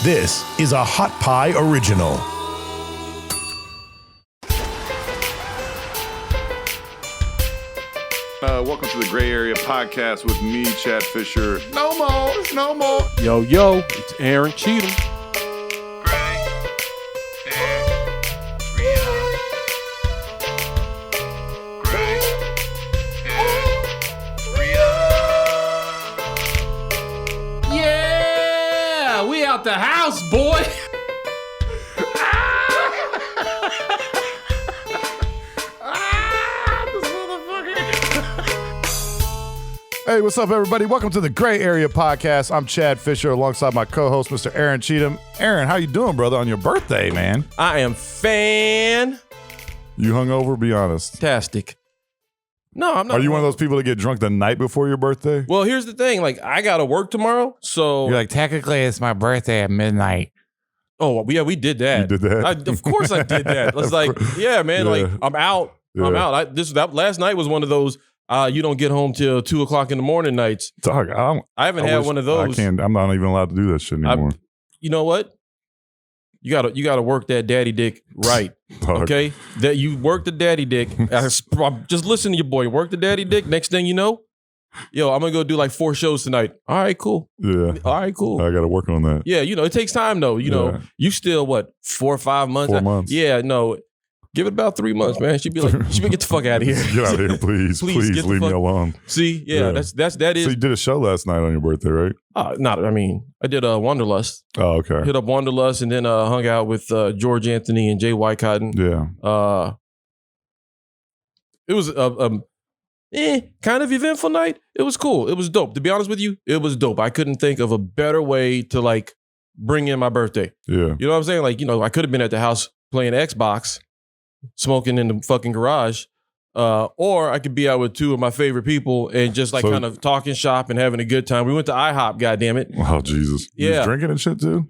This is a Hot Pie Original. Welcome to the Gray Area Podcast with me, Chad Fisher. No more. Yo, it's Aaron Cheatham. Yeah, we out the house, boy. Hey, what's up, everybody? Welcome to the Gray Area Podcast. I'm Chad Fisher alongside my co-host, Mr. Aaron Cheatham. Aaron, how you doing, brother, on your birthday, man? I am You hungover? Be honest. fantastic. No, I'm not. Are you one of those people that get drunk the night before your birthday? Well, here's the thing. Like, I got to work tomorrow, so. You're like, technically, it's my birthday at midnight. Oh, yeah, we did that. You did that? Of course I did that. It's like, yeah, man, Yeah. like, I'm out. Yeah. I'm out. That last night was one of those, you don't get home till 2 o'clock in the morning nights. Dog, I haven't had one of those. I'm not even allowed to do that shit anymore. You know what? You gotta work that daddy dick right. Dog. Okay? That you work the daddy dick. Just listen to your boy. Work the daddy dick. Next thing you know, yo, I'm gonna go do like 4 shows tonight. All right, cool. Yeah. All right, cool. I got to work on that. Yeah, it takes time though. Yeah. You still what, 4 or 5 months? 4 months. Yeah, no. Give it about 3 months, man. She'd be like, get the fuck out of here. Get out of here, please. Please, Please get the leave me fuck- alone. See, yeah, Yeah. that is. So you did a show last night on your birthday, right? I did Wanderlust. Oh, okay. Hit up Wanderlust and then hung out with George Anthony and Jay Wycotton. Yeah. It was kind of eventful night. It was cool. It was dope. To be honest with you, it was dope. I couldn't think of a better way to like bring in my birthday. Yeah. You know what I'm saying? Like, I could have been at the house playing Xbox, smoking in the fucking garage, or I could be out with 2 of my favorite people and just like So- kind of talking shop and having a good time. We went to IHOP, goddammit. Oh, Jesus. You Yeah. was drinking and shit too?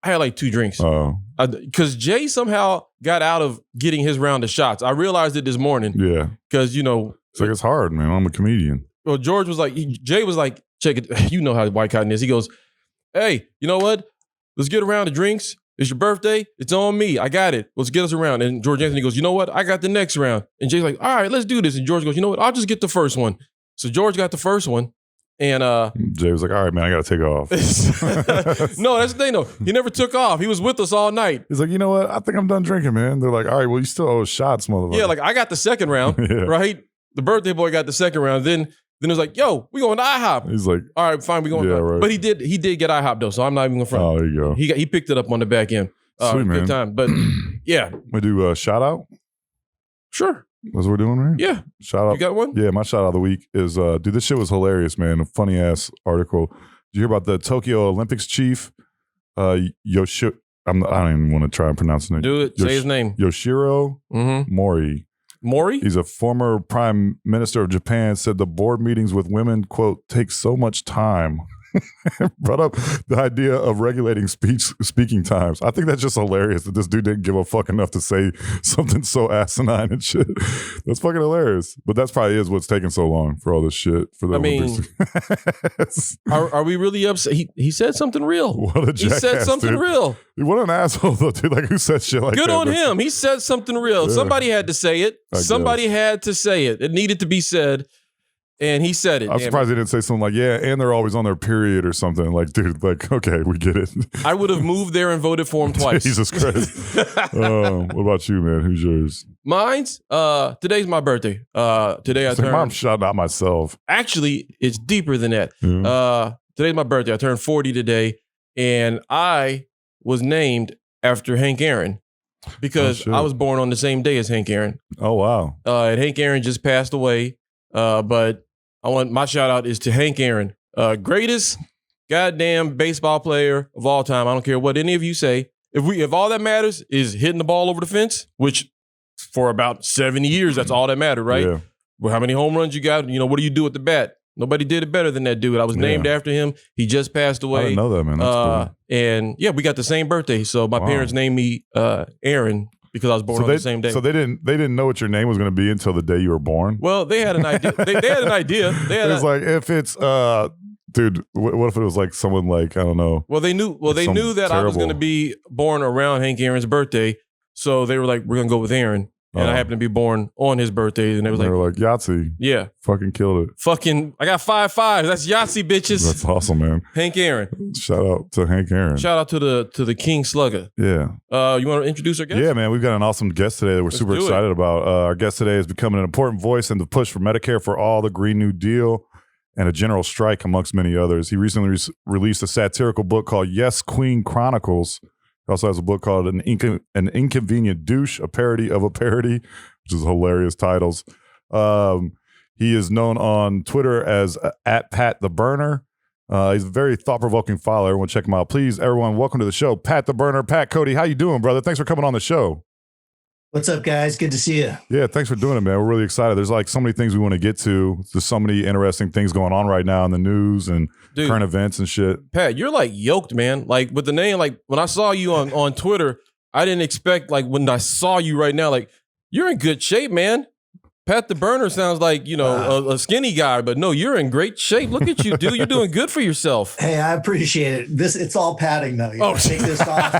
I had like 2 drinks. Oh, Because Jay somehow got out of getting his round of shots. I realized it this morning yeah. because, It's like, it's hard, man. I'm a comedian. well, George was like, Jay was like, check it. You know how White Cotton is. He goes, hey, you know what? Let's get around the drinks. It's your birthday. It's on me. I got it. Let's get us around. And George Anthony goes, you know what? I got the next round. And Jay's like, all right, let's do this. And George goes, you know what? I'll just get the first one. So George got the first one. And Jay was like, all right, man, I got to take off. no, that's the thing though. He never took off. He was with us all night. He's like, you know what? I think I'm done drinking, man. They're like, all right, well, you still owe shots, motherfucker. Yeah, like I got the second round, Yeah. right? The birthday boy got the second round. Then it was like, yo, we going to IHOP. He's like, All right, fine, we going. Yeah, to right. But he did get IHOP though, so I'm not even going to front. oh, there you go. He picked it up on the back end. Sweet, man. Good time. But yeah, We do a shout out. sure. That's what we're doing, right? Yeah. Shout out. You got one? Yeah, my shout out of the week is, dude, this shit was hilarious, man. A funny ass article. Did you hear about the Tokyo Olympics chief? I don't even want to try and pronounce his name. Do it. Say his name. Yoshiro Mm-hmm. Mori. Maury? He's a former prime minister of Japan, said the board meetings with women, quote, take so much time. Brought up the idea of regulating speaking times. I think that's just hilarious that this dude didn't give a fuck enough to say something so asinine and shit. That's fucking hilarious. But that's probably is what's taking so long for all this shit. For the Olympics. Are we really upset? He said something real. What a jackass, He said something dude. real. What an asshole, though, dude. Like, who said shit like that? Good on man? him. He said something real. Yeah. Somebody had to say it. I Somebody had to say it. It needed to be said. And he said it. I'm Damn surprised he didn't say something like, yeah, and they're always on their period or something. Like, dude, like, okay, we get it. it. I would have moved there and voted for him twice. Jesus Christ. What about you, man? Who's yours? Mine's today's my birthday. Today I It's like, turned. Mom, shout out myself. Actually, it's deeper than that. Yeah. Today's my birthday. I turned 40 today, and I was named after Hank Aaron because shit. I was born on the same day as Hank Aaron. Oh, wow. And Hank Aaron just passed away. But my shout out is to Hank Aaron, greatest goddamn baseball player of all time. I don't care what any of you say. If all that matters is hitting the ball over the fence, which for about 70 years, that's all that mattered, right? Yeah. Well, how many home runs you got? What do you do with the bat? Nobody did it better than that dude. I was named after him. He just passed away. I didn't know that, man. That's cool. And yeah, we got the same birthday. So my parents named me Aaron because I was born on the same day. So they didn't know what your name was going to be until the day you were born. Well, they had an idea. They had an idea. It's like if it's dude, what if it was like someone like, I don't know. Well, they knew that I was going to be born around Hank Aaron's birthday. So they were like, we're going to go with Aaron. And I happened to be born on his birthday. And they were like, Yahtzee. Yeah. Fucking killed it. I got 5 5s. That's Yahtzee, bitches. That's awesome, man. Hank Aaron. Shout out to Hank Aaron. Shout out to the King Slugger. Yeah. You want to introduce our guest? Yeah, man. We've got an awesome guest today that we're super excited about. Our guest today is becoming an important voice in the push for Medicare for All, the Green New Deal, and a general strike, amongst many others. He recently released a satirical book called Yass Qween Chronicles. He also has a book called An Inconvenient Douche, a parody of a parody, which is hilarious titles. He is known on Twitter as @PatTheBurner. He's a very thought-provoking follower. Everyone check him out. Please, everyone, welcome to the show. Pat the Burner, Pat Cody. How you doing, brother? Thanks for coming on the show. What's up, guys? Good to see you. Yeah, thanks for doing it, man. We're really excited. There's like so many things we want to get to. There's so many interesting things going on right now in the news and current events and shit. Pat, you're like yoked, man. Like with the name, like when I saw you on Twitter, I didn't expect, like when I saw you right now, like you're in good shape, man. Pat the Burner sounds like, a skinny guy, but no, you're in great shape. Look at you, dude. You're doing good for yourself. Hey, I appreciate it. It's all padding, though. Take this off.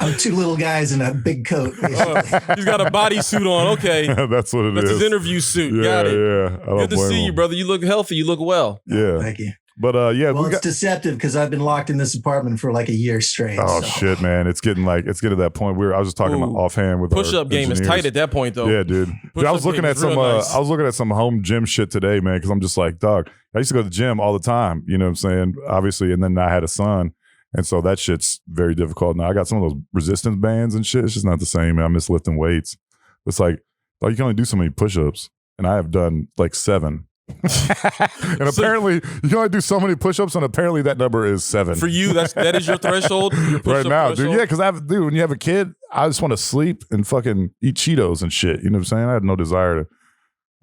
I'm 2 little guys in a big coat. He's got a bodysuit on. Okay. That's what it is. That's his interview suit. Yeah, got it. Yeah. Good to see you, brother. You look healthy. You look well. Yeah. Thank you. But well, it's deceptive because I've been locked in this apartment for like a year straight. Oh shit, man! It's getting to that point where I was just talking offhand with push-up game is tight at that point, though. Yeah, dude. I was looking at some. Nice. I was looking at some home gym shit today, man, because I'm just like, dog. I used to go to the gym all the time. You know what I'm saying? Obviously, and then I had a son, and so that shit's very difficult. Now I got some of those resistance bands and shit. It's just not the same. Man. I miss lifting weights. It's like, you can only do so many push-ups, and I have done like 7. And apparently you can only do so many push-ups, and apparently that number is 7 for you. That is your threshold right now, threshold? Dude. Yeah, because when you have a kid, I just want to sleep and fucking eat Cheetos and shit. You know what I'm saying? I had no desire to.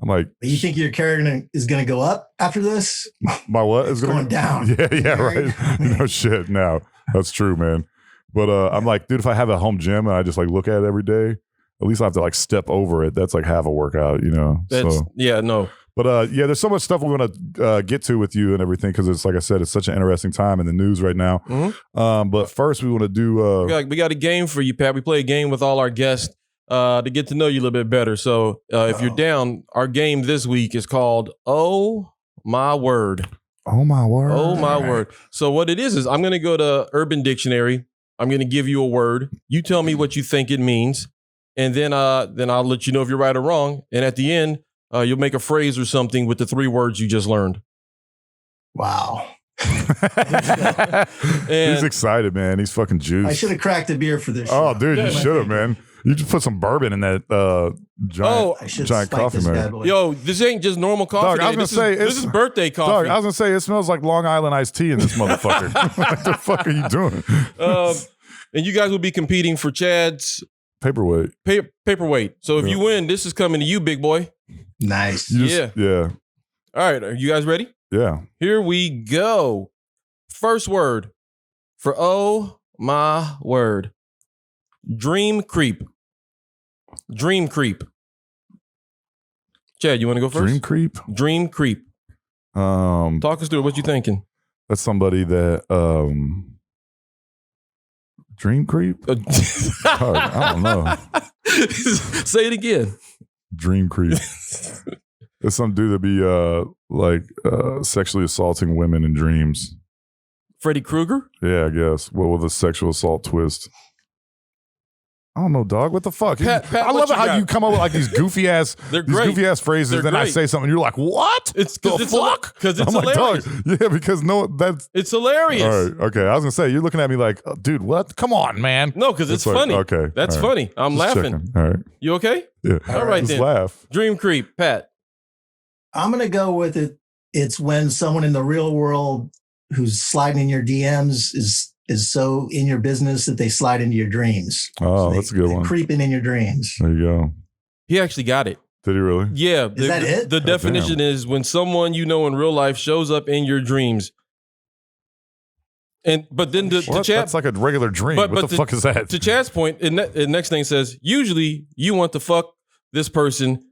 I'm like, you think your carrot is going to go up after this? My what is going down? Yeah, right. No shit. No, that's true, man. But I'm like, dude, if I have a home gym and I just like look at it every day, at least I have to like step over it. That's like half a workout, you know. But there's so much stuff we want to get to with you and everything, because it's like I said, it's such an interesting time in the news right now. Mm-hmm. But first, we want to do. We got a game for you, Pat. We play a game with all our guests to get to know you a little bit better. So if you're down, our game this week is called "Oh My Word." Oh my word. Oh my word. So what it is I'm going to go to Urban Dictionary. I'm going to give you a word. You tell me what you think it means, and then I'll let you know if you're right or wrong. And at the end, you'll make a phrase or something with the 3 words you just learned. Wow. He's excited, man. He's fucking juiced. I should have cracked a beer for this show. Oh, dude, you should have, man. You just put some bourbon in that giant coffee, man. Yo, this ain't just normal coffee. Dog, I was gonna say this is birthday coffee. Dog, I was gonna say it smells like Long Island iced tea in this motherfucker. What the fuck are you doing? And you guys will be competing for Chad's paperweight. Paperweight. So if you win, this is coming to you, big boy. Nice. Yeah. All right. Are you guys ready? Yeah. Here we go. First word for oh my word. Dream creep. Dream creep. Chad, you want to go first? Dream creep? Dream creep. Talk us through it. What you thinking? That's somebody that dream creep? I don't know. Say it again. Dream creep. It's some dude that be sexually assaulting women in dreams. Freddy Krueger? Yeah, I guess. Well, with a sexual assault twist. I don't know, dog. What the fuck? Pat, I love it how you come up with like these goofy ass, phrases. They're then great. I say something, you're like, "What? It's because it's Like, hilarious. dog, yeah, because it's hilarious. All right, okay. I was gonna say you're looking at me like, dude, what? Come on, man. No, because it's funny. Like, okay, that's funny. I'm just laughing. Checking. All right, you okay? Yeah. All right, just then. Laugh. Dream creep, Pat. I'm gonna go with it. It's when someone in the real world who's sliding in your DMs is so in your business that they slide into your dreams. Oh, that's a good one. Creeping in your dreams. There you go. He actually got it. Did he really? Yeah. Is that it? The definition is when someone you know in real life shows up in your dreams. But then the Chad, that's like a regular dream. What the fuck is that? To Chad's point, the next thing says, usually you want to fuck this person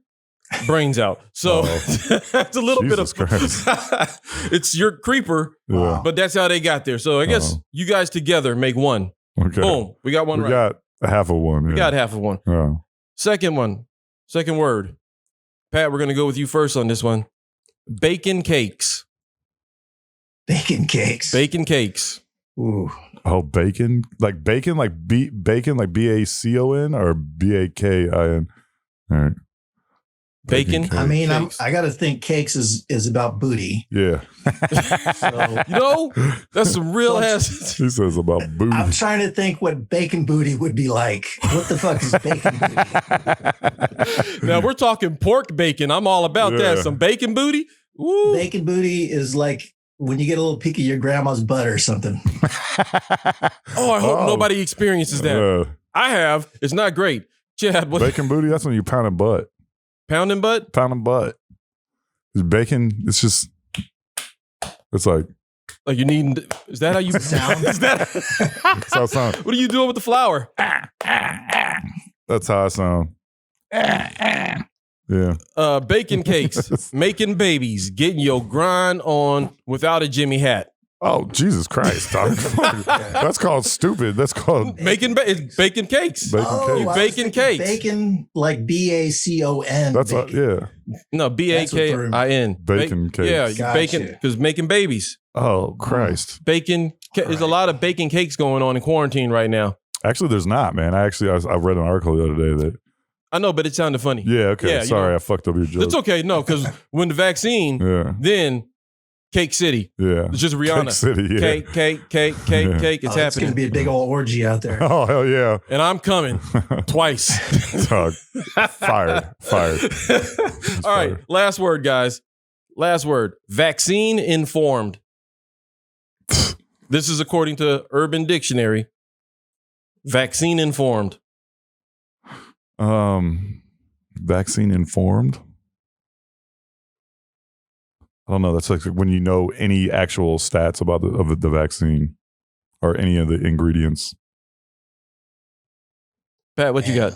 brains out. So it's a little Jesus bit of Christ. it's your creeper, Yeah. but that's how they got there. So I guess you guys together make one. Okay. Boom. We got one We right. got a half of one. We yeah. got half of one. Yeah. Second one. Second word. Pat, we're going to go with you first on this one. Bacon cakes. Bacon cakes. Bacon cakes. Ooh. Oh, bacon? Like bacon, like bacon, like BACON or BAKIN? All right. Bacon. cake. I mean, Cakes. I got to think cakes is about booty. Yeah. So You know, that's some real ass. He says about booty. I'm trying to think what bacon booty would be like. What the fuck is bacon booty? Now we're talking pork bacon. I'm all about that. Yeah. Some bacon booty. Woo. Bacon booty is like when you get a little peek of your grandma's butt or something. Oh, I hope nobody experiences that. I have. It's not great. Chad, what? Bacon booty, that's when you pound a butt. Pounding butt? Pounding butt. It's bacon, it's just, it's like, Like you need? Is that how you Sound? Is that? that's how it sounds. What are you doing with the flour? That's how I sound. Yeah. Bacon cakes, making babies, getting your grind on without a Jimmy hat. Oh, Jesus Christ, dog. That's called stupid. That's called It's bacon cakes. bacon Oh, cake. I was Bacon thinking cakes. Bacon like BACON. That's bacon. yeah. No, BAKIN. Bacon cakes. Yeah, Gotcha. bacon because making babies. Oh, Christ. Bacon. There's a lot of bacon cakes going on in quarantine right now. Actually, there's not, man. I read an article the other day that. I know, but it sounded funny. Yeah, okay. Yeah, you Sorry, know. I fucked up your joke. It's okay. No, because when the vaccine, Yeah, then Cake City. yeah. It's just Rihanna. Cake City, yeah. Cake. It's Oh, it's going happening. to be a big old orgy out there. Oh, hell yeah. And I'm coming twice. Dog. Fired. All right. Last word, guys. Last word. Vaccine informed. This is according to Urban Dictionary. Vaccine informed. Vaccine informed. I don't know. That's like when you know any actual stats about the vaccine or any of the ingredients. Pat, what you got?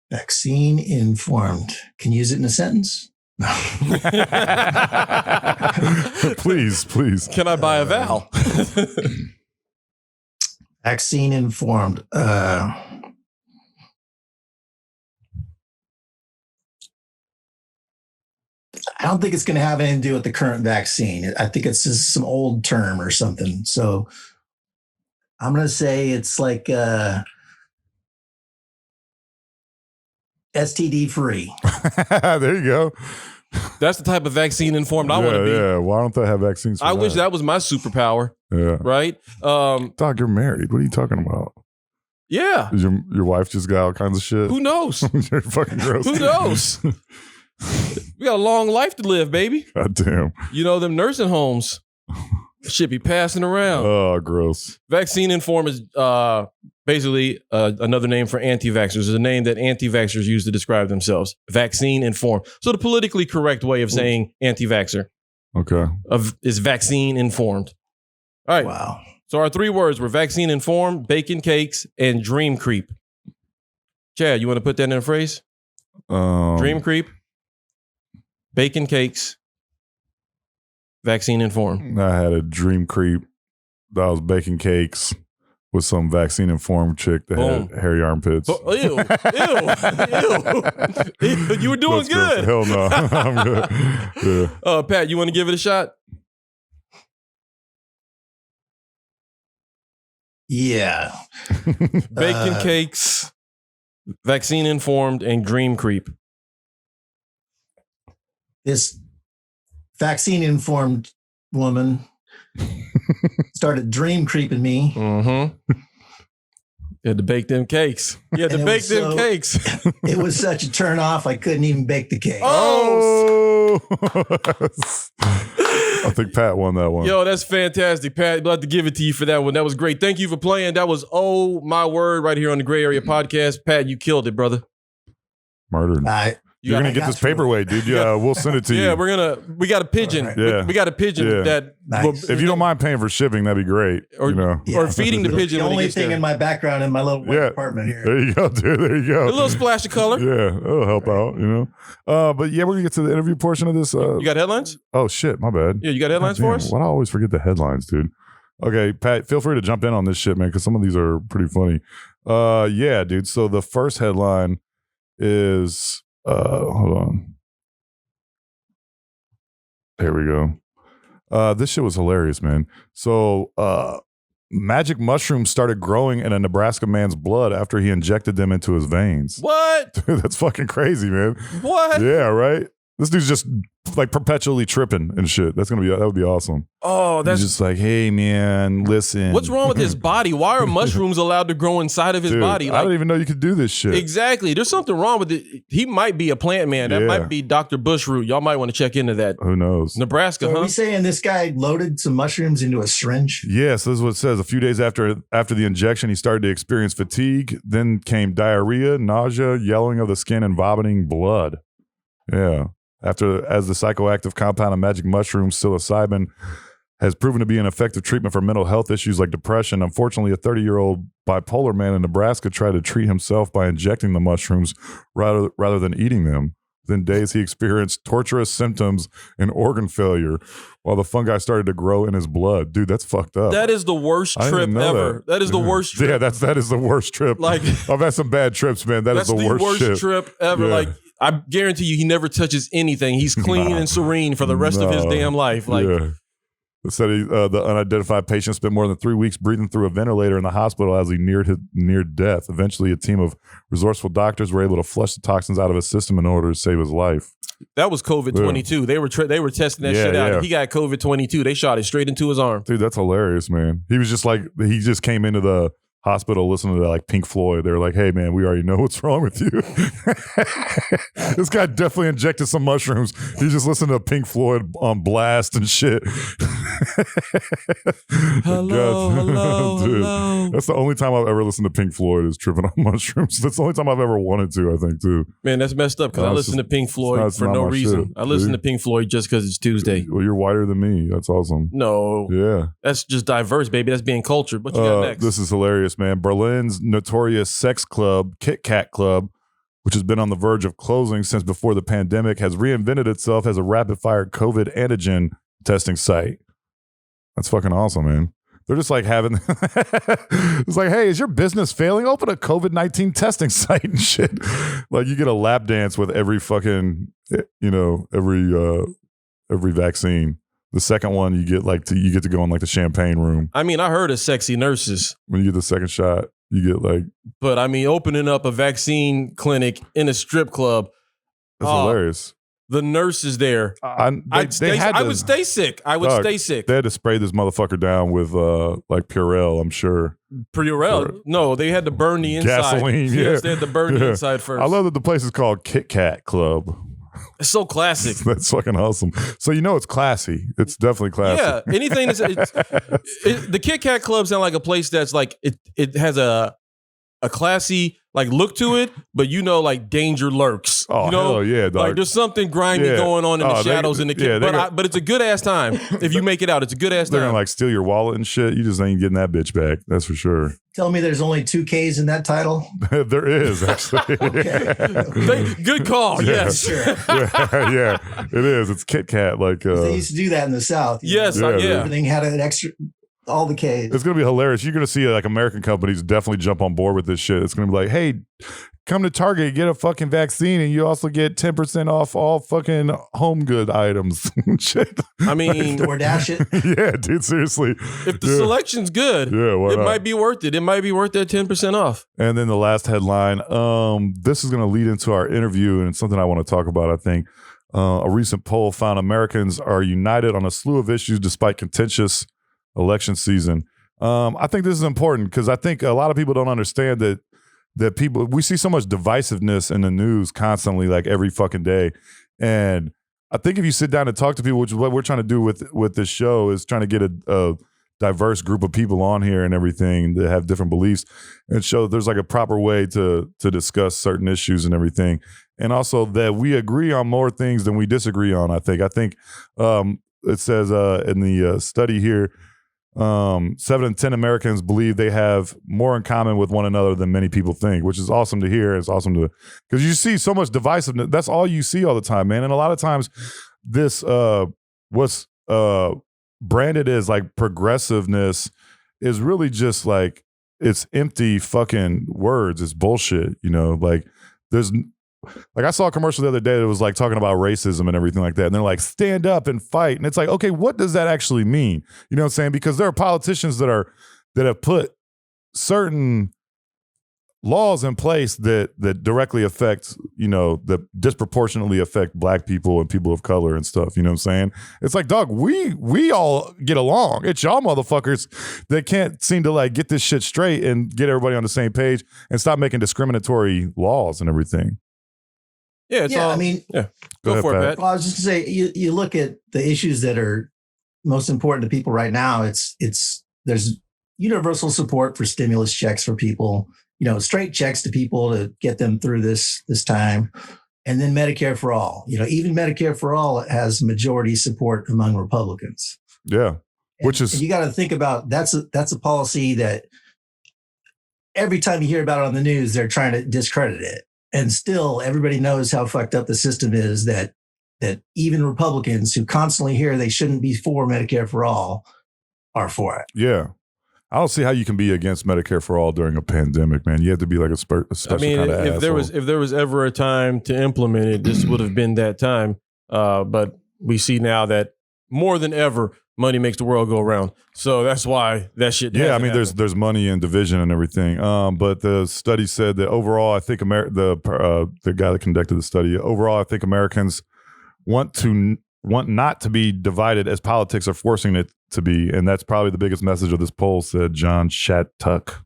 Vaccine informed. Can you use it in a sentence? Please. Can I buy a vowel? Vaccine informed. I don't think it's going to have anything to do with the current vaccine. I think it's just some old term or something. So I'm going to say it's like STD free. There you go. That's the type of vaccine informed I want to be. Yeah. Why don't they have vaccines? For I wish that was my superpower, Yeah. right? Dog, you're married. What are you talking about? Yeah. Is your wife just got all kinds of shit? Who knows? You're fucking gross. Who knows? We got a long life to live, baby. God damn. You know, them nursing homes should be passing around. Oh, gross. Vaccine informed is basically another name for anti-vaxxers. It's a name that anti-vaxxers use to describe themselves. Vaccine informed. So the politically correct way of saying anti-vaxxer Okay. is vaccine informed. All right. Wow. So our three words were vaccine informed, bacon cakes, and dream creep. Chad, you want to put that in a phrase? Dream creep, bacon cakes, vaccine informed. I had a dream creep that was baking cakes with some vaccine informed chick that Boom. had hairy armpits. Oh, ew. You were doing That's gross. good. Hell no. I'm good. Yeah. Pat, you want to give it a shot? Yeah. Bacon cakes, vaccine informed, and dream creep. This vaccine informed woman started dream creeping me. Mm-hmm. You had to bake them cakes. You had to And it bake was them so- cakes. It was such a turn off. I couldn't even bake the cake. Oh, I think Pat won that one. yo, that's fantastic, Pat. I'd love to give it to you for that one. That was great. Thank you for playing. That was Oh My Word right here on the Gray Area Podcast. Pat, you killed it, brother. Murdered. You're gonna get this paperweight, dude. Yeah, we'll send it to you. Yeah, we got a pigeon. Right. Yeah. We got a pigeon that Nice. If you don't mind paying for shipping, that'd be great. or Yeah. or feeding the pigeon. The when only it gets thing there. in my background in my little white Yeah. apartment here. There you go, dude. There you go. A little splash of color. Yeah, it'll help out, But yeah, we're gonna get to the interview portion of this. You got headlines? Oh shit, my bad. Yeah, you got headlines God damn, for us? Why do I always forget the headlines, dude? Okay, Pat, feel free to jump in on this shit, man, because some of these are pretty funny. Yeah, dude. So the first headline is hold on. There we go. This shit was hilarious, man. So magic mushrooms started growing in a Nebraska man's blood after he injected them into his veins. What? Dude, that's fucking crazy, man. What? Yeah, right? This dude's just like perpetually tripping and shit. That would be awesome. Oh, that's He's just like, hey man, listen. what's wrong with his body? Why are mushrooms allowed to grow inside of his Dude, body? I don't even know you could do this shit. Exactly. There's something wrong with it. He might be a plant man. That Yeah. might be Dr. Bushroot. Y'all might want to check into that. Who knows? Nebraska, So are huh? we saying this guy loaded some mushrooms into a syringe? Yes, this is what it says. A few days after the injection, he started to experience fatigue. Then came diarrhea, nausea, yellowing of the skin, and vomiting blood. Yeah. As the psychoactive compound of magic mushrooms, psilocybin, has proven to be an effective treatment for mental health issues like depression. Unfortunately, a 30-year-old bipolar man in Nebraska tried to treat himself by injecting the mushrooms rather than eating them. Within days, he experienced torturous symptoms and organ failure while the fungi started to grow in his blood. Dude, that's fucked up. That is the worst I didn't trip know ever. That is the worst trip. Yeah, that is the worst trip. Like- I've had some bad trips, man. That's the worst shit. trip ever. Yeah. Like, I guarantee you, he never touches anything. He's clean Nah. and serene for the rest of his No. damn life. Like, yeah. It said the unidentified patient spent more than 3 weeks breathing through a ventilator in the hospital as he neared death. Eventually, a team of resourceful doctors were able to flush the toxins out of his system in order to save his life. that was COVID-22. They were testing that Yeah, shit out. yeah. He got COVID-22. They shot it straight into his arm. Dude, that's hilarious, man. He was just like, he just came into the hospital listening to like Pink Floyd. They were like, hey man, we already know what's wrong with you. This guy definitely injected some mushrooms. He just listened to Pink Floyd on blast and shit. Hello. Dude, that's the only time I've ever listened to Pink Floyd is tripping on mushrooms. That's the only time I've ever wanted to, I think, too. Man, that's messed up because I No, it's listen to Pink no, Floyd it's for not no my reason. shit, I listen dude. to Pink Floyd just because it's Tuesday. Well, you're whiter than me. That's awesome. No, Yeah. that's just diverse, baby. That's being cultured. What you got next? This is hilarious, man. Berlin's notorious sex club, Kayak Club, which has been on the verge of closing since before the pandemic, has reinvented itself as a rapid-fire COVID antigen testing site. That's fucking awesome, man. They're just like having, it's like, hey, is your business failing? Open a COVID-19 testing site and shit. Like you get a lap dance with every fucking, every vaccine. The second one, you get to go in like the champagne room. I mean, I heard of sexy nurses, When you get the second shot, you get like, but I mean, opening up a vaccine clinic in a strip club, that's Oh, hilarious. the nurses there. I I would stay sick. I would Dog, stay sick. They had to spray this motherfucker down with like Purell, I'm sure. Purell. No, they had to burn the inside. Gasoline, yeah. Yes, they had to burn the Yeah. inside first. I love that the place is called Kit Kat Club. It's so classic. That's fucking awesome. So it's classy. It's definitely classy. Yeah, anything that's the Kit Kat Club sound like a place that's like it has a classy like look to it, but like danger lurks. Oh, hell yeah, dog. Like there's something grimy Yeah. going on in the Oh, shadows in the yeah, Kit. But it's a good ass time if you make it out. It's a good ass They're time. gonna like steal your wallet and shit. You just ain't getting that bitch back. That's for sure. Tell me there's only 2 Ks in that title. There is actually. Good call. Yeah. Yes. Sure. yeah, it is. It's Kit Kat. Like They used to do that in the South. Yes. Yeah, Yeah. Everything had an extra, all the Ks. it's gonna be hilarious. You're gonna see like American companies definitely jump on board with this shit. It's gonna be like, hey, come to Target, get a fucking vaccine, and you also get 10% off all fucking home good items. Shit. I mean, DoorDash it. Yeah, dude, seriously. if the Yeah. selection's good, Yeah, why it not? might be worth it. It might be worth that 10% off. And then the last headline, this is going to lead into our interview, and it's something I want to talk about, I think. A recent poll found Americans are united on a slew of issues despite contentious election season. I think this is important because I think a lot of people don't understand that we see so much divisiveness in the news constantly, like every fucking day. And I think if you sit down and talk to people, which is what we're trying to do with this show, is trying to get a diverse group of people on here and everything that have different beliefs, and show that there's like a proper way to discuss certain issues and everything. And also that we agree on more things than we disagree on. I think it says in the study here, 7 in 10 Americans believe they have more in common with one another than many people think, which is awesome to hear. It's awesome because you see so much divisiveness. That's all you see all the time, man. And a lot of times this, what's branded as like progressiveness is really just like, it's empty fucking words. It's bullshit. Like I saw a commercial the other day that was like talking about racism and everything like that. And they're like, stand up and fight. And it's like, okay, what does that actually mean? You know what I'm saying? Because there are politicians that have put certain laws in place that directly affect, that disproportionately affect black people and people of color and stuff. You know what I'm saying? It's like, dog, we all get along. It's y'all motherfuckers that can't seem to like get this shit straight and get everybody on the same page and stop making discriminatory laws and everything. Yeah, Go for it, Pat. Well, I was just gonna say, you look at the issues that are most important to people right now. There's universal support for stimulus checks for people, straight checks to people to get them through this time, and then Medicare for All. Even Medicare for All has majority support among Republicans. Yeah, and you got to think about that's a policy that every time you hear about it on the news, they're trying to discredit it. And still, everybody knows how fucked up the system is that even Republicans who constantly hear they shouldn't be for Medicare for All are for it. Yeah. I don't see how you can be against Medicare for All during a pandemic, man. You have to be like a special kind of asshole. If there was ever a time to implement it, this would have been that time. But we see now that more than ever, money makes the world go around. So that's why that shit. Yeah, I mean, there's money and division and everything. But the study said that overall, I think the guy that conducted the study, overall, I think Americans want not to be divided as politics are forcing it to be, and that's probably the biggest message of this poll, said John Shattuck,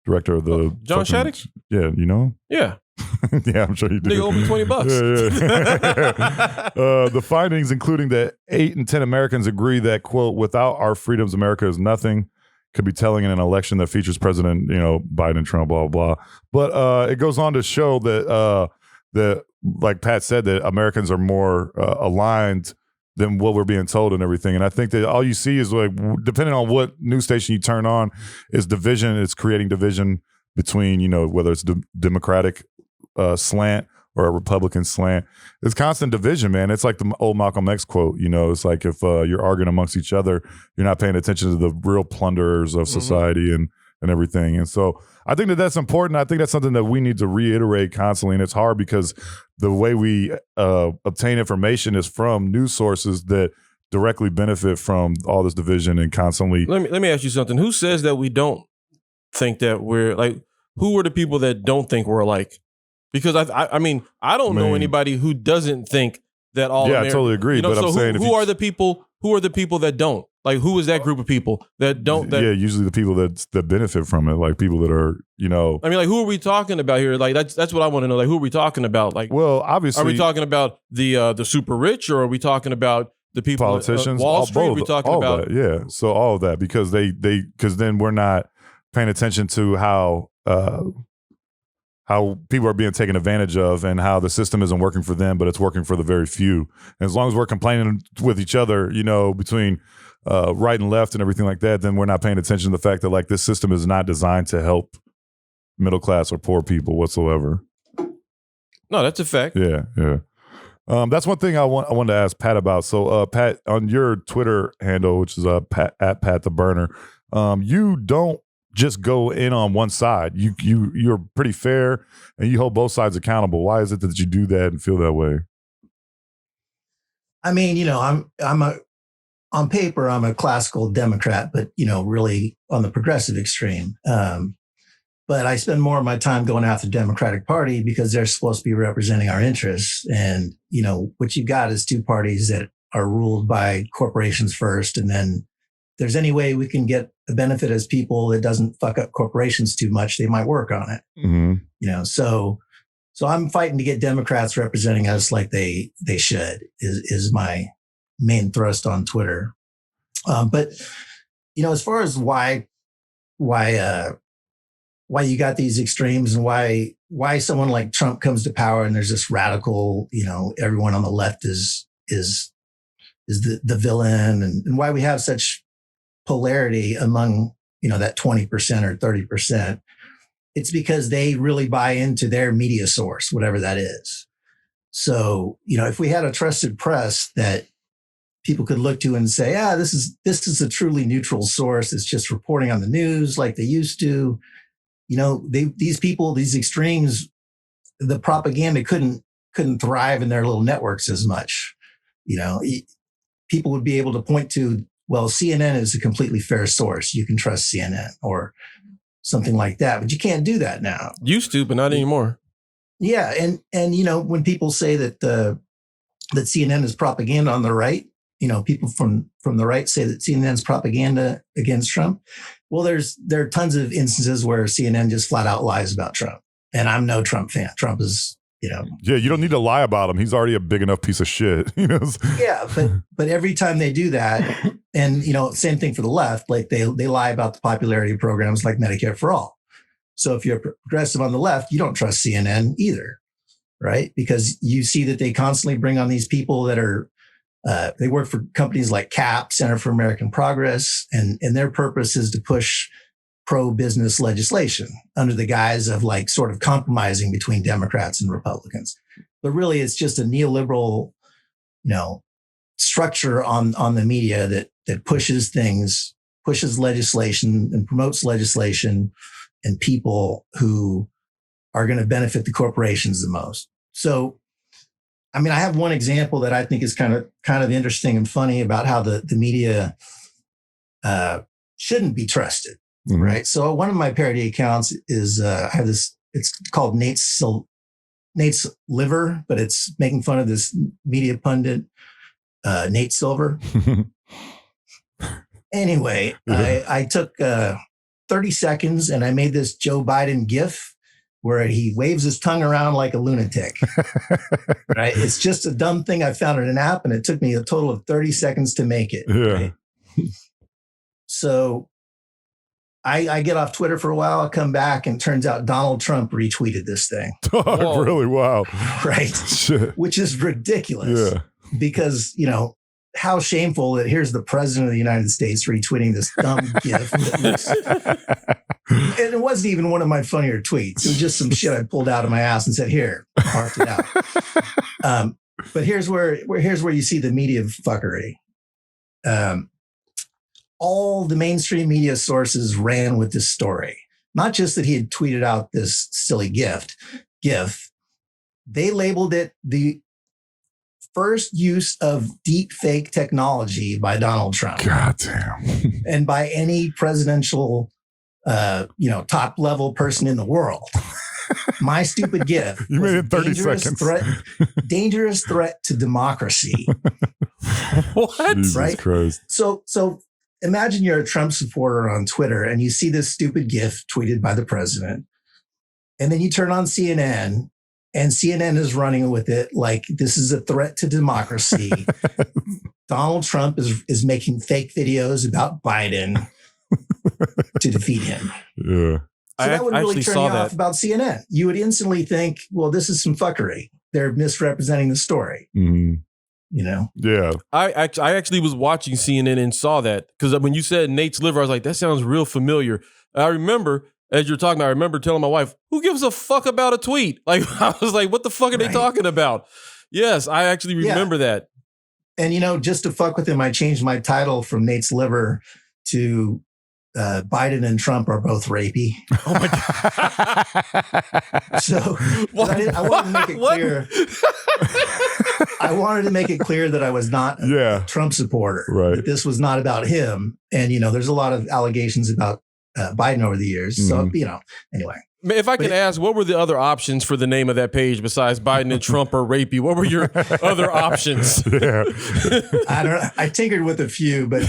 director of the John Shattuck. Yeah, you know. Yeah. Yeah, I'm sure you do. Nigga owe me $20. Yeah. The findings, including that 8 in 10 Americans agree that, quote, without our freedoms, America is nothing, could be telling in an election that features President, Biden, Trump, blah, blah, blah. But it goes on to show that like Pat said, that Americans are more aligned than what we're being told and everything. And I think that all you see is, like, depending on what news station you turn on, is division. It's creating division between, whether it's the Democratic slant or a Republican slant. It's constant division, man. It's like the old Malcolm X quote, it's like if you're arguing amongst each other, you're not paying attention to the real plunderers of society and everything. And so I think that that's important. I think that's something that we need to reiterate constantly. And it's hard because the way we obtain information is from news sources that directly benefit from all this division and constantly. Let me ask you something. Who says that we don't think that we're like, who are the people that don't think we're alike? Because I mean, I don't know anybody who doesn't think that all. Yeah, I totally agree. But I'm saying, who are the people that don't? Like, who is that group of people that don't? Yeah, usually the people that benefit from it, like people that are, I mean, like, who are we talking about here? Like, that's what I want to know. Like, who are we talking about? Like, well, obviously, are we talking about the super rich, or are we talking about the people, politicians, Wall Street? Are we talking all about that, yeah. So all of that, because because then we're not paying attention to how people are being taken advantage of and how the system isn't working for them, but it's working for the very few. And as long as we're complaining with each other, between right and left and everything like that, then we're not paying attention to the fact that, like, this system is not designed to help middle class or poor people whatsoever. No, that's a fact. Yeah, yeah. That's one thing I wanted to ask Pat about. So, Pat, on your Twitter handle, which is at Pat the Burner, you don't just go in on one side. You're pretty fair and you hold both sides accountable. Why is it that you do that and feel that way? I mean, on paper, I'm a classical Democrat, but, really on the progressive extreme. But I spend more of my time going after the Democratic Party because they're supposed to be representing our interests. And, what you got is two parties that are ruled by corporations first. And then if there's any way we can get a benefit as people that doesn't fuck up corporations too much, they might work on it. Mm-hmm. So I'm fighting to get Democrats representing us like they should is my main thrust on Twitter. But as far as why you got these extremes and why someone like Trump comes to power and there's this radical, everyone on the left is the villain, and why we have such polarity among, that 20% or 30%. It's because they really buy into their media source, whatever that is. So, if we had a trusted press that people could look to and say, this is a truly neutral source. It's just reporting on the news like they used to. These people, these extremes, the propaganda couldn't thrive in their little networks as much. People would be able to point to, well, CNN is a completely fair source. You can trust CNN or something like that, but you can't do that now. Used to, but not anymore. Yeah, and when people say that that CNN is propaganda on the right, people from the right say that CNN's propaganda against Trump. Well, there are tons of instances where CNN just flat out lies about Trump, and I'm no Trump fan. Trump is, Yeah, you don't need to lie about him. He's already a big enough piece of shit. Yeah, but every time they do that, and same thing for the left, like they lie about the popularity of programs like Medicare for All. So if you're progressive on the left, you don't trust CNN either, right? Because you see that they constantly bring on these people that are, they work for companies like CAP, Center for American Progress, and their purpose is to push pro-business legislation under the guise of like sort of compromising between Democrats and Republicans. But really, it's just a neoliberal, structure on the media that pushes legislation and promotes legislation and people who are going to benefit the corporations the most. So, I have one example that I think is kind of interesting and funny about how the media shouldn't be trusted, mm-hmm. right? So one of my parody accounts is I have this. It's called Nate's Liver, but it's making fun of this media pundit, Nate Silver. Anyway, I took 30 seconds and I made this Joe Biden Gif where he waves his tongue around like a lunatic, right? It's just a dumb thing I found in an app, and it took me a total of 30 seconds to make it. Yeah. Right? So I get off Twitter for a while. I come back and it turns out Donald Trump retweeted this thing. Oh, really? Wow. Right. Shit. Which is ridiculous. Yeah. Because, how shameful that here's the president of the United States retweeting this dumb GIF. And it wasn't even one of my funnier tweets. It was just some shit I pulled out of my ass and said, here, marked it out. But here's where you see the media fuckery. All the mainstream media sources ran with this story. Not just that he had tweeted out this silly GIF. They labeled it the first use of deep fake technology by Donald Trump. God damn. And by any presidential, top level person in the world. My stupid GIF. You made it 30 seconds. Dangerous threat to democracy. What? Jesus right? Christ. So imagine you're a Trump supporter on Twitter and you see this stupid GIF tweeted by the president. And then you turn on CNN and CNN is running with it like this is a threat to democracy. Donald Trump is making fake videos about Biden to defeat him. Yeah. So that would really turn you off about CNN. You would instantly think, well, this is some fuckery. They're misrepresenting the story. Mm-hmm. Yeah. I actually was watching CNN and saw that because when you said Nate's Liver, I was like, that sounds real familiar. I remember, as you're talking about, I remember telling my wife, who gives a fuck about a tweet? Like, I was like, what the fuck are they talking about? Yes, I actually remember that. And, just to fuck with him, I changed my title from Nate's Liver to Biden and Trump are both rapey. Oh my God. So I wanted to make it clear. I wanted to make it clear that I was not a Trump supporter. Right. That this was not about him. And, there's a lot of allegations about Biden over the years. So, anyway. If I can ask, what were the other options for the name of that page besides Biden and Trump or rapey? What were your other options? Yeah. I don't know. I tinkered with a few, but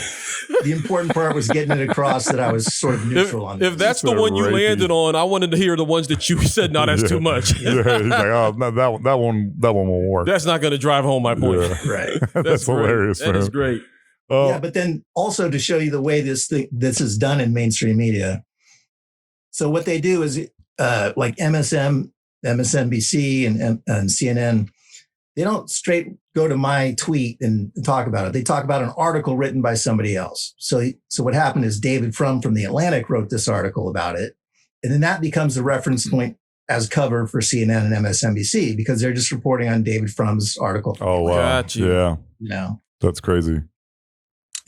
the important part was getting it across that I was sort of neutral on this. If that's the one you landed on, I wanted to hear the ones that you said, no, that's too much. Yeah, he's like, oh, no, that one won't work. That's not going to drive home my point. Yeah. Right. That's hilarious, That is great. Yeah, but then also to show you the way this is done in mainstream media. So what they do is like MSNBC and CNN, they don't straight go to my tweet and talk about it. They talk about an article written by somebody else. So what happened is David from The Atlantic wrote this article about it. And then that becomes the reference point as cover for CNN and MSNBC because they're just reporting on David Frum's article. Oh, wow. Gotcha. Yeah. That's crazy.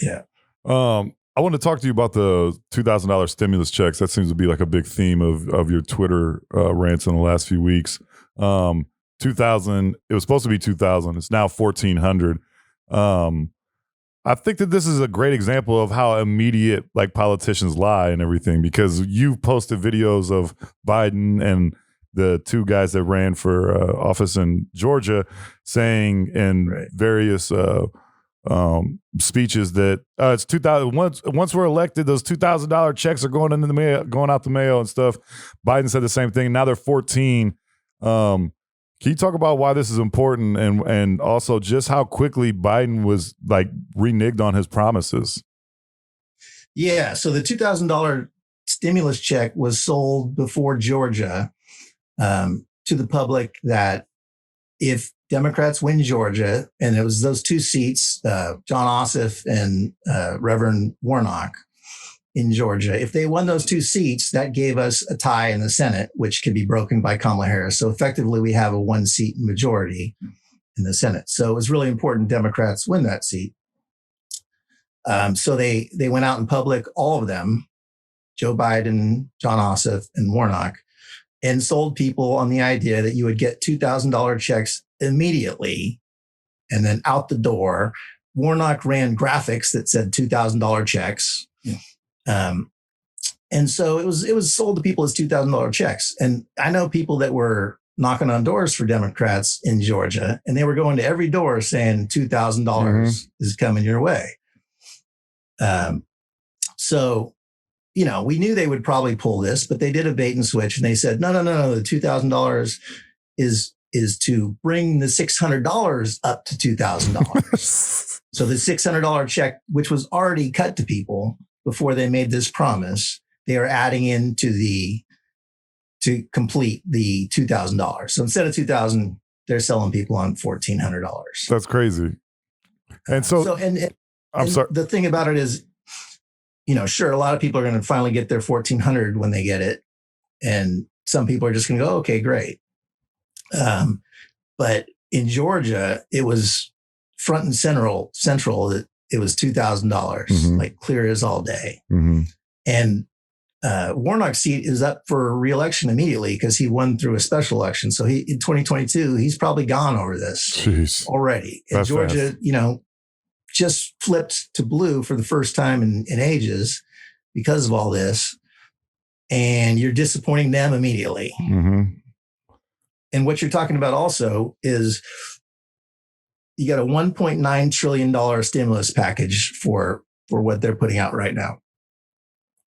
Yeah. I want to talk to you about the $2,000 stimulus checks. That seems to be like a big theme of your Twitter rants in the last few weeks. 2,000. It was supposed to be 2,000. It's now 1,400. I think that this is a great example of how immediate like politicians lie and everything because you've posted videos of Biden and the two guys that ran for office in Georgia saying in various speeches that it's 2,000. Once we're elected, those $2,000 checks are going into the mail, going out the mail and stuff. Biden said the same thing. Now they're 14. Can you talk about why this is important and also just how quickly Biden was like reneged on his promises? Yeah. So the $2,000 stimulus check was sold before Georgia to the public that if Democrats win Georgia, and it was those two seats, John Ossoff and Reverend Warnock in Georgia, if they won those two seats, that gave us a tie in the Senate, which could be broken by Kamala Harris. So effectively, we have a one-seat majority in the Senate. So it was really important Democrats win that seat. So they went out in public, all of them, Joe Biden, John Ossoff, and Warnock, and sold people on the idea that you would get $2,000 checks immediately and then out the door. Warnock ran graphics that said $2,000 checks. And so it was sold to people as $2,000 checks. And I know people that were knocking on doors for Democrats in Georgia, and they were going to every door saying $2,000 is coming your way. So, you know, we knew they would probably pull this, but they did a bait and switch and they said, no, the $2,000 is to bring the $600 up to $2,000. So the $600 check, which was already cut to people before they made this promise, they are adding in to complete the $2,000. So instead of $2,000, they're selling people on $1,400. That's crazy. And so I'm sorry. The thing about it is, you know, sure, a lot of people are going to finally get their $1,400 when they get it. And some people are just going to go, okay, great. But in Georgia, it was front and central that it was $2,000, like clear as all day. And Warnock's seat is up for re-election immediately because he won through a special election. So in 2022, he's probably gone over this already. And Georgia, fast. You know, just flipped to blue for the first time in ages because of all this. And you're disappointing them immediately. And what you're talking about also is you got a $1.9 trillion stimulus package for what they're putting out right now.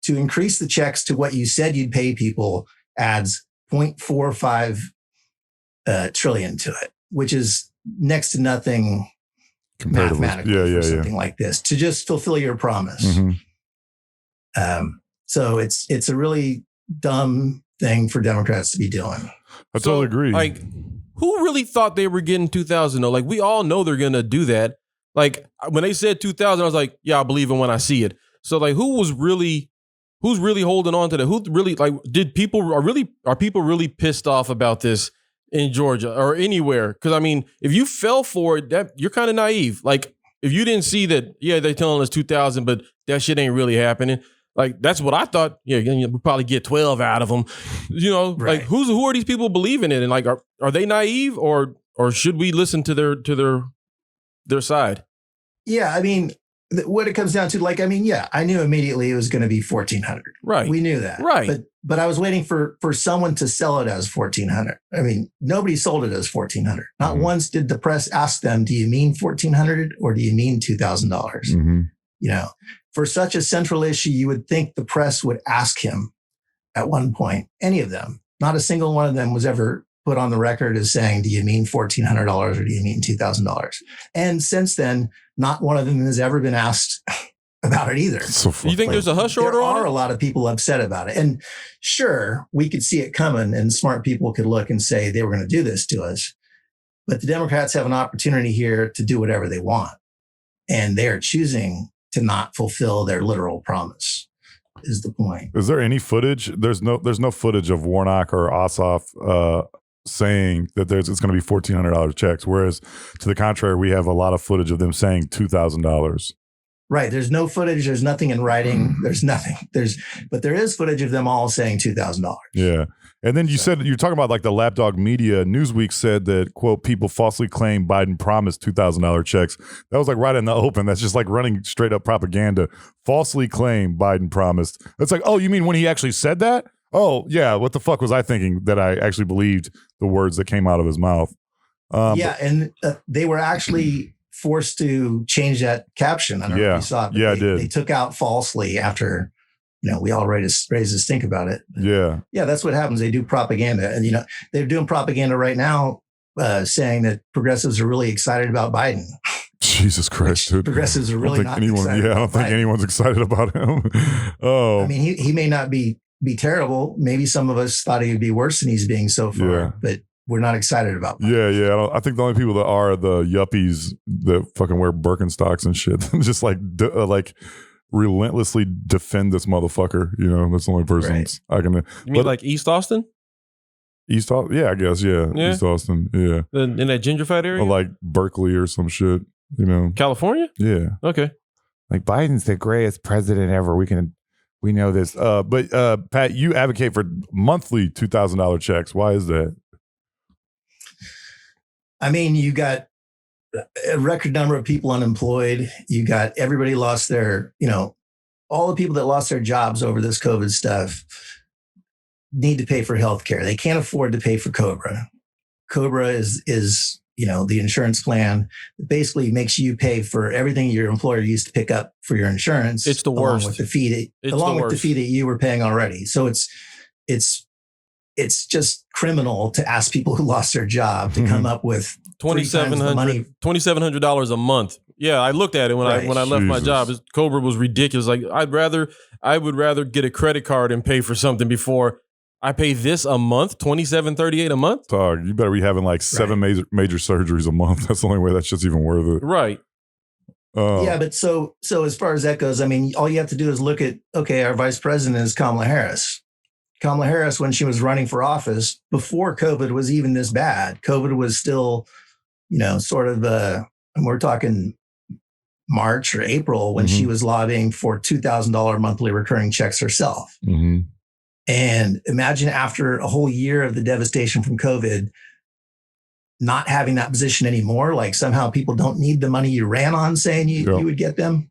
To increase the checks to what you said you'd pay people adds 0.45 trillion to it, which is next to nothing mathematically for something like this, to just fulfill your promise. So it's a really dumb thing for Democrats to be doing. I totally agree. Like, who really thought they were getting 2,000 though? Like, we all know they're gonna do that. Like, when they said 2,000, I was like, yeah, I believe it when I see it. So like, who's really holding on to that? Who really, like, are people really pissed off about this in Georgia or anywhere? Because I mean, if you fell for it, that you're kind of naive. Like, if you didn't see that, yeah, they're telling us 2,000, but that shit ain't really happening. Like, that's what I thought. Yeah, we'll probably get 12 out of them. You know, right. Like, who are these people believing in? And like, are they naive or should we listen to their side? Yeah, I mean, what it comes down to, like, I mean, yeah, I knew immediately it was going to be 1,400. Right. We knew that. Right. But I was waiting for someone to sell it as 1,400. I mean, nobody sold it as 1,400. Not once did the press ask them, do you mean 1,400 or do you mean $2,000? You know, for such a central issue, you would think the press would ask him at one point, any of them. Not a single one of them was ever put on the record as saying, do you mean $1,400 or do you mean $2,000? And since then, not one of them has ever been asked about it either. So You think there's a hush order on it? There are a lot of people upset about it. And sure, we could see it coming and smart people could look and say they were going to do this to us. But the Democrats have an opportunity here to do whatever they want. And they're choosing to not fulfill their literal promise, is the point. Is there any footage? There's no footage of Warnock or Ossoff saying that it's going to be $1,400 checks. Whereas to the contrary, we have a lot of footage of them saying $2,000. Right. There's no footage. There's nothing in writing. There's nothing. But there is footage of them all saying $2,000. Yeah. And then you're talking about like the lapdog media. Newsweek said that, quote, people falsely claim Biden promised $2,000 checks. That was like right in the open. That's just like running straight up propaganda. Falsely claim Biden promised. It's like, oh, you mean when he actually said that? Oh, yeah. What the fuck was I thinking that I actually believed the words that came out of his mouth? And they were actually forced to change that caption. I don't know if you saw it. I did. They took out falsely after, we all raised a stink about it. Yeah. Yeah, that's what happens. They do propaganda. And, they're doing propaganda right now saying that progressives are really excited about Biden. Jesus Christ, dude. Progressives are really not excited. I don't think anyone's excited about him. Oh. I mean, he may not be terrible. Maybe some of us thought he would be worse than he's being so far, but we're not excited about Biden. Yeah. I think the only people that are the yuppies that fucking wear Birkenstocks and shit, just like relentlessly defend this motherfucker. That's the only person I can. You mean like East Austin? East Austin? Yeah, I guess. Yeah. East Austin. Yeah. In that gentrified area? Or like Berkeley or some shit. California? Yeah. Okay. Like Biden's the greatest president ever. We know this. But Pat, you advocate for monthly $2,000 checks. Why is that? I mean, you got a record number of people unemployed. You got everybody lost their, all the people that lost their jobs over this COVID stuff need to pay for healthcare. They can't afford to pay for Cobra. Cobra is the insurance plan that basically makes you pay for everything your employer used to pick up for your insurance. It's the worst. Along with the fee that you were paying already. So it's just criminal to ask people who lost their job to come up with $2,700 a month. Yeah, I looked at it when I left my job. Cobra was ridiculous. Like I would rather get a credit card and pay for something before I pay this a month, $27.38 a month. Dog, you better be having like 7 major surgeries a month. That's the only way that's just even worth it. Right. Yeah, but so as far as that goes, I mean, all you have to do is look at, our vice president is Kamala Harris. Kamala Harris, when she was running for office, before COVID was even this bad, COVID was still, sort of, and we're talking March or April when she was lobbying for $2,000 monthly recurring checks herself. Mm-hmm. And imagine after a whole year of the devastation from COVID, not having that position anymore, like somehow people don't need the money you ran on saying you would get them.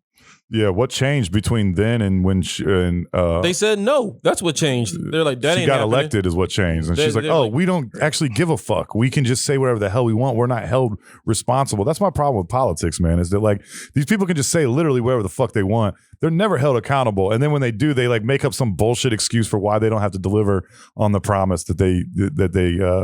Yeah, what changed between then and when they said no? That's what changed. They're like, that she ain't got happening. elected is what changed. And she's like, we don't actually give a fuck. We can just say whatever the hell we want. We're not held responsible. That's my problem with politics, man, is that like these people can just say literally whatever the fuck they want. They're never held accountable. And then when they do, they like make up some bullshit excuse for why they don't have to deliver on the promise that they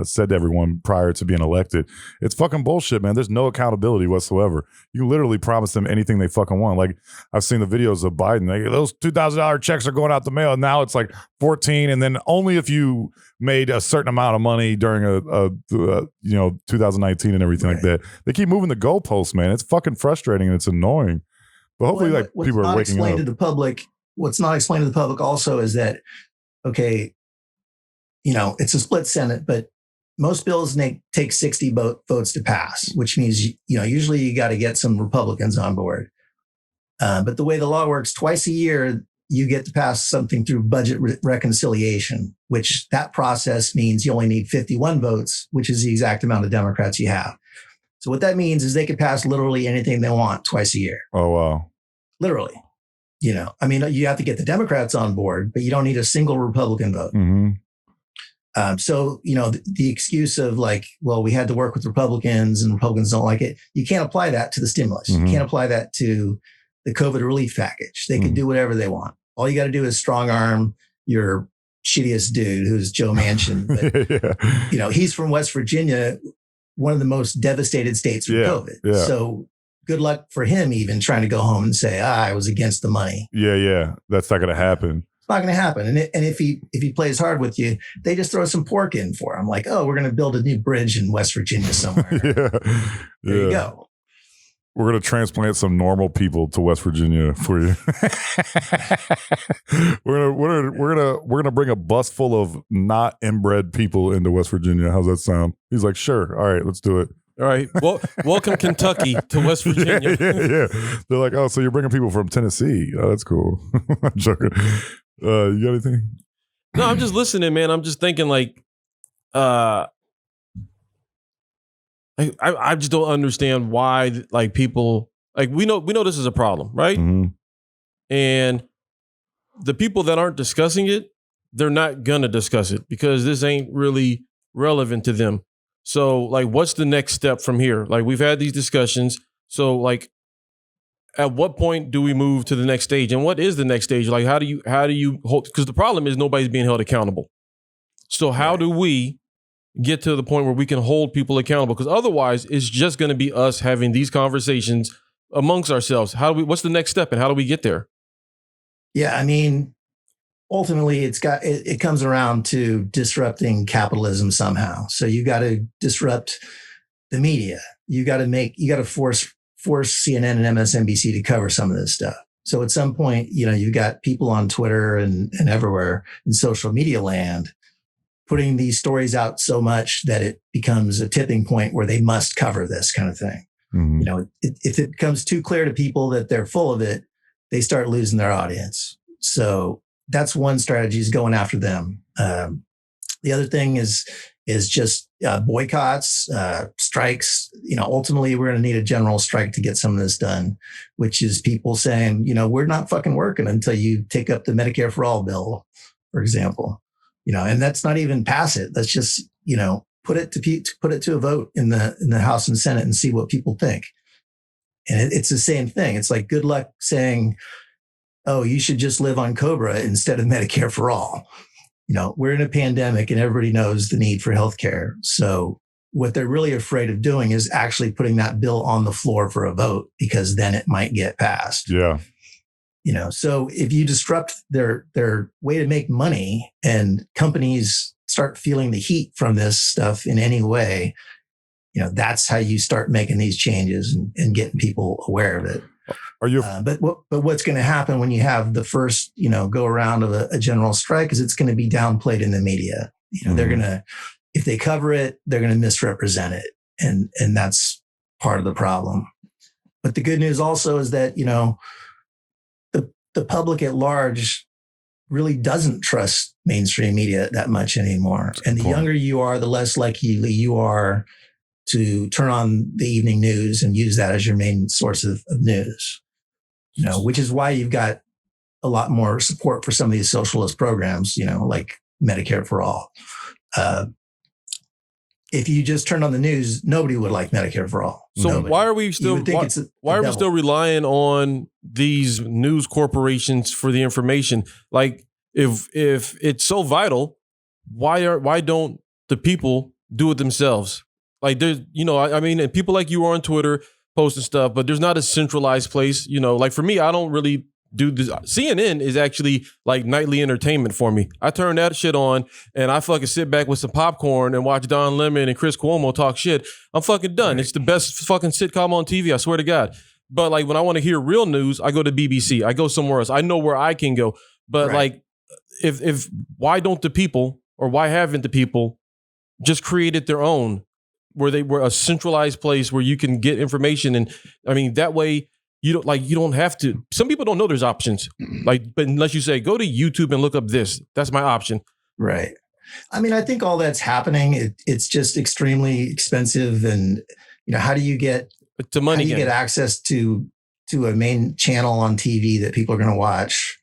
said to everyone prior to being elected. It's fucking bullshit, man. There's no accountability whatsoever. You literally promise them anything they fucking want. Like I've seen the videos of Biden. Like, those $2,000 checks are going out the mail. And now it's like 14. And then only if you made a certain amount of money during a 2019 and everything like that. They keep moving the goalposts, man. It's fucking frustrating and it's annoying. But hopefully, people are waking up. What's not explained to the public also is that, it's a split Senate, but most bills take 60 votes to pass, which means, usually you got to get some Republicans on board. But the way the law works, twice a year, you get to pass something through budget reconciliation, which that process means you only need 51 votes, which is the exact amount of Democrats you have. So what that means is they could pass literally anything they want twice a year. Oh, wow. Literally. You have to get the Democrats on board, but you don't need a single Republican vote. Mm-hmm. So, the excuse of like, well, we had to work with Republicans and Republicans don't like it. You can't apply that to the stimulus. Mm-hmm. You can't apply that to the COVID relief package. They can do whatever they want. All you got to do is strong arm your shittiest dude who's Joe Manchin. But, yeah. He's from West Virginia, one of the most devastated states from COVID. Yeah. So good luck for him even trying to go home and say, I was against the money. Yeah. That's not going to happen. It's not going to happen. And if he plays hard with you, they just throw some pork in for him. Like, oh, we're going to build a new bridge in West Virginia somewhere. There you go. We're going to transplant some normal people to West Virginia for you. we're going to bring a bus full of not inbred people into West Virginia. How's that sound? He's like, sure. All right, let's do it. All right. Well, welcome Kentucky to West Virginia. Yeah. They're like, oh, so you're bringing people from Tennessee. Oh, that's cool. I'm joking. You got anything? No, I'm just listening, man. I'm just thinking like, I just don't understand why like people like we know this is a problem, right? Mm-hmm. And the people that aren't discussing it, they're not gonna discuss it because this ain't really relevant to them. So like, what's the next step from here? Like we've had these discussions. So like, at what point do we move to the next stage? And what is the next stage? Like, how do you hold? Because the problem is nobody's being held accountable. So how do we get to the point where we can hold people accountable? Because otherwise it's just going to be us having these conversations amongst ourselves. What's the next step and how do we get there? Yeah. I mean, ultimately it comes around to disrupting capitalism somehow. So you got to disrupt the media. You got to force CNN and MSNBC to cover some of this stuff. So at some point, you've got people on Twitter and everywhere in social media land putting these stories out so much that it becomes a tipping point where they must cover this kind of thing. Mm-hmm. If it becomes too clear to people that they're full of it, they start losing their audience. So that's one strategy, is going after them. The other thing is just boycotts, strikes. Ultimately, we're going to need a general strike to get some of this done, which is people saying, we're not fucking working until you take up the Medicare For All bill, for example. And that's not even pass it. That's just, put it to a vote in the House and Senate and see what people think. And it's the same thing. It's like, good luck saying, oh, you should just live on Cobra instead of Medicare For All. We're in a pandemic and everybody knows the need for healthcare. So what they're really afraid of doing is actually putting that bill on the floor for a vote, because then it might get passed. Yeah. So if you disrupt their way to make money and companies start feeling the heat from this stuff in any way, that's how you start making these changes and getting people aware of it. Are you? But what's going to happen when you have the first, go around of a general strike is it's going to be downplayed in the media. They're going to, if they cover it, they're going to misrepresent it. And that's part of the problem. But the good news also is that, the public at large really doesn't trust mainstream media that much anymore. And the younger you are, the less likely you are to turn on the evening news and use that as your main source of news, which is why you've got a lot more support for some of these socialist programs, like Medicare For All. If you just turned on the news, nobody would like Medicare For All. So nobody. why are we still relying on these news corporations for the information? Like if it's so vital, why don't the people do it themselves? Like there's, and people like you are on Twitter posting stuff, but there's not a centralized place, like for me, I don't really do this. CNN is actually like nightly entertainment for me. I turn that shit on and I fucking sit back with some popcorn and watch Don Lemon and Chris Cuomo talk shit. I'm fucking done. Right. It's the best fucking sitcom on TV. I swear to God. But like when I want to hear real news, I go to BBC. I go somewhere else. I know where I can go. But like, if why don't the people, or why haven't the people just created their own, where they were a centralized place where you can get information? And I mean, that way you don't have to. Some people don't know there's options. But unless you say, go to YouTube and look up this, that's my option. Right. I mean, I think all that's happening. It's just extremely expensive. And, how do you get access to a main channel on TV that people are going to watch?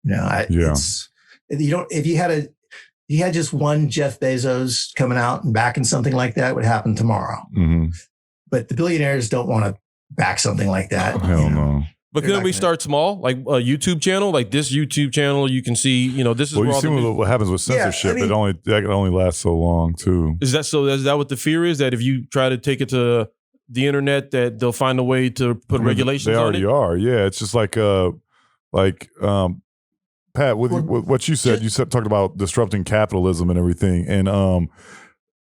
If you had just one Jeff Bezos coming out and backing something like that, it would happen tomorrow. Mm-hmm. But the billionaires don't want to back something like that. Hell no. But They're couldn't not we gonna- start small, like a YouTube channel, like this YouTube channel? You can see, this is Well, where you all see the what happens with Yeah, I censorship. mean- That can only last so long too. Is that so? Is that what the fear is? That if you try to take it to the internet, that they'll find a way to put regulations They on already it? are. Yeah, it's just like Pat, with what you said, talked about disrupting capitalism and everything, and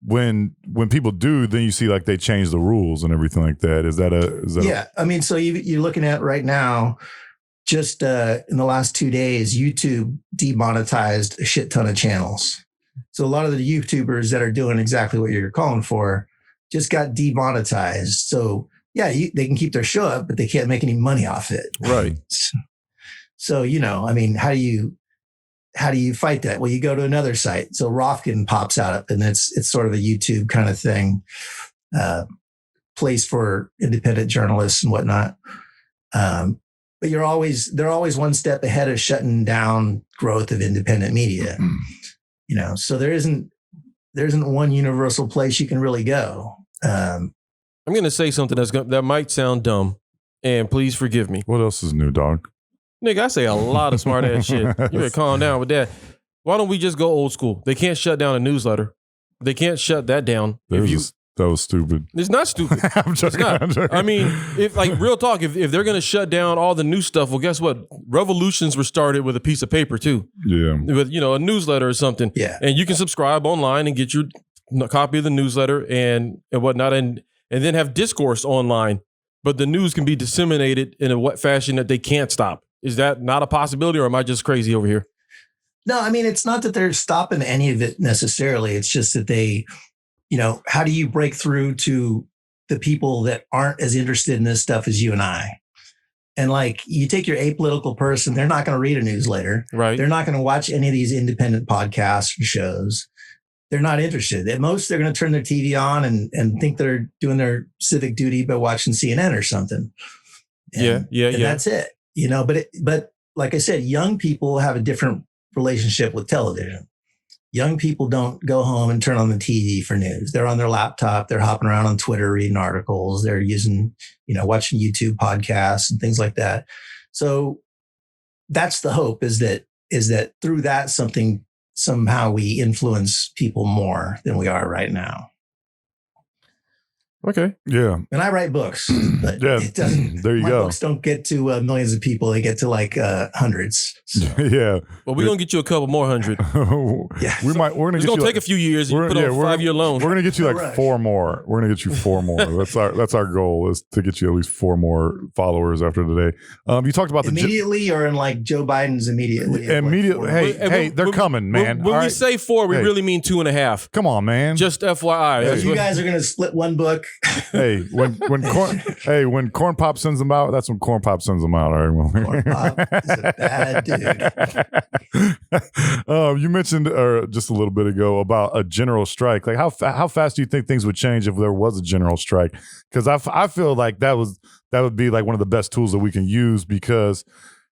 when people do, then you see like they change the rules and everything like that. Is that Yeah, I mean, so you're looking at right now. Just in the last 2 days, YouTube demonetized a shit ton of channels. So a lot of the YouTubers that are doing exactly what you're calling for just got demonetized. So yeah, they can keep their show up, but they can't make any money off it. Right. So, I mean, how do you fight that? Well, you go to another site. So Rofkin pops out and it's sort of a YouTube kind of thing, place for independent journalists and whatnot. But they're always one step ahead of shutting down growth of independent media. So there isn't one universal place you can really go. I'm going to say something that might sound dumb, and please forgive me. what else is new, dog? Nigga, I say a lot of smart ass shit. You better calm down with that. Why don't we just go old school? They can't shut down a newsletter. They can't shut that down. That was stupid. It's not stupid. I'm joking. It's not. I'm joking. I mean, if like real talk, if they're going to shut down all the new stuff, well, guess what? Revolutions were started with a piece of paper too, Yeah. with a newsletter or something. Yeah. And you can subscribe online and get your copy of the newsletter and whatnot, and then have discourse online. But the news can be disseminated in a fashion that they can't stop. Is that not a possibility, or am I just crazy over here? No, I mean, it's not that they're stopping any of it necessarily. It's just that they, how do you break through to the people that aren't as interested in this stuff as you and I? And like, you take your apolitical person, they're not going to read a newsletter. Right. They're not going to watch any of these independent podcasts or shows. They're not interested. At most, they're going to turn their TV on and think they're doing their civic duty by watching CNN or something. And that's it. But like I said, young people have a different relationship with television. Young people don't go home and turn on the TV for news. They're on their laptop. They're hopping around on Twitter, reading articles. They're using, watching YouTube podcasts and things like that. So that's the hope is that through that somehow we influence people more than we are right now. Okay. Yeah. And I write books, but Yeah. it doesn't. There you my go. books don't get to millions of people. They get to like hundreds. So, Yeah. Well, we're going to get you a couple more hundred. yeah. We're gonna It's get going you to take a few years. You put on a 5-year loan. We're gonna get you like Right. 4 more. We're gonna get you 4 more. That's our goal is to get you at least 4 more followers after today. You talked about immediately or in like Joe Biden's immediately. immediately. Hey, they're coming, man. When All we right. say 4, we Hey. really mean 2.5. Come on, man. Just FYI. That's you what- guys are going to split one book. Hey, when Corn Pop sends them out, that's when Corn Pop sends them out. All right, Corn Pop is a bad dude. You mentioned just a little bit ago about a general strike. Like how fast do you think things would change if there was a general strike? Because I feel like that would be like one of the best tools that we can use because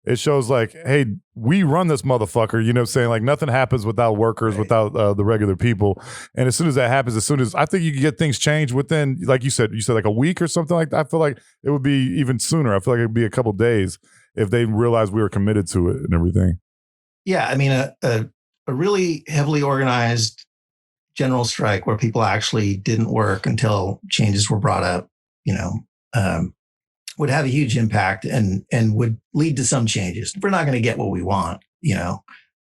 it shows like, hey, we run this motherfucker. You know what I'm saying? Like nothing happens without workers, Right. without the regular people. And as soon as that happens, I think you can get things changed within, like you said like a week or something like that. I feel like it would be even sooner. I feel like it'd be a couple days if they realized we were committed to it and everything. Yeah. I mean, a really heavily organized general strike where people actually didn't work until changes were brought up, would have a huge impact and would lead to some changes. We're not going to get what we want,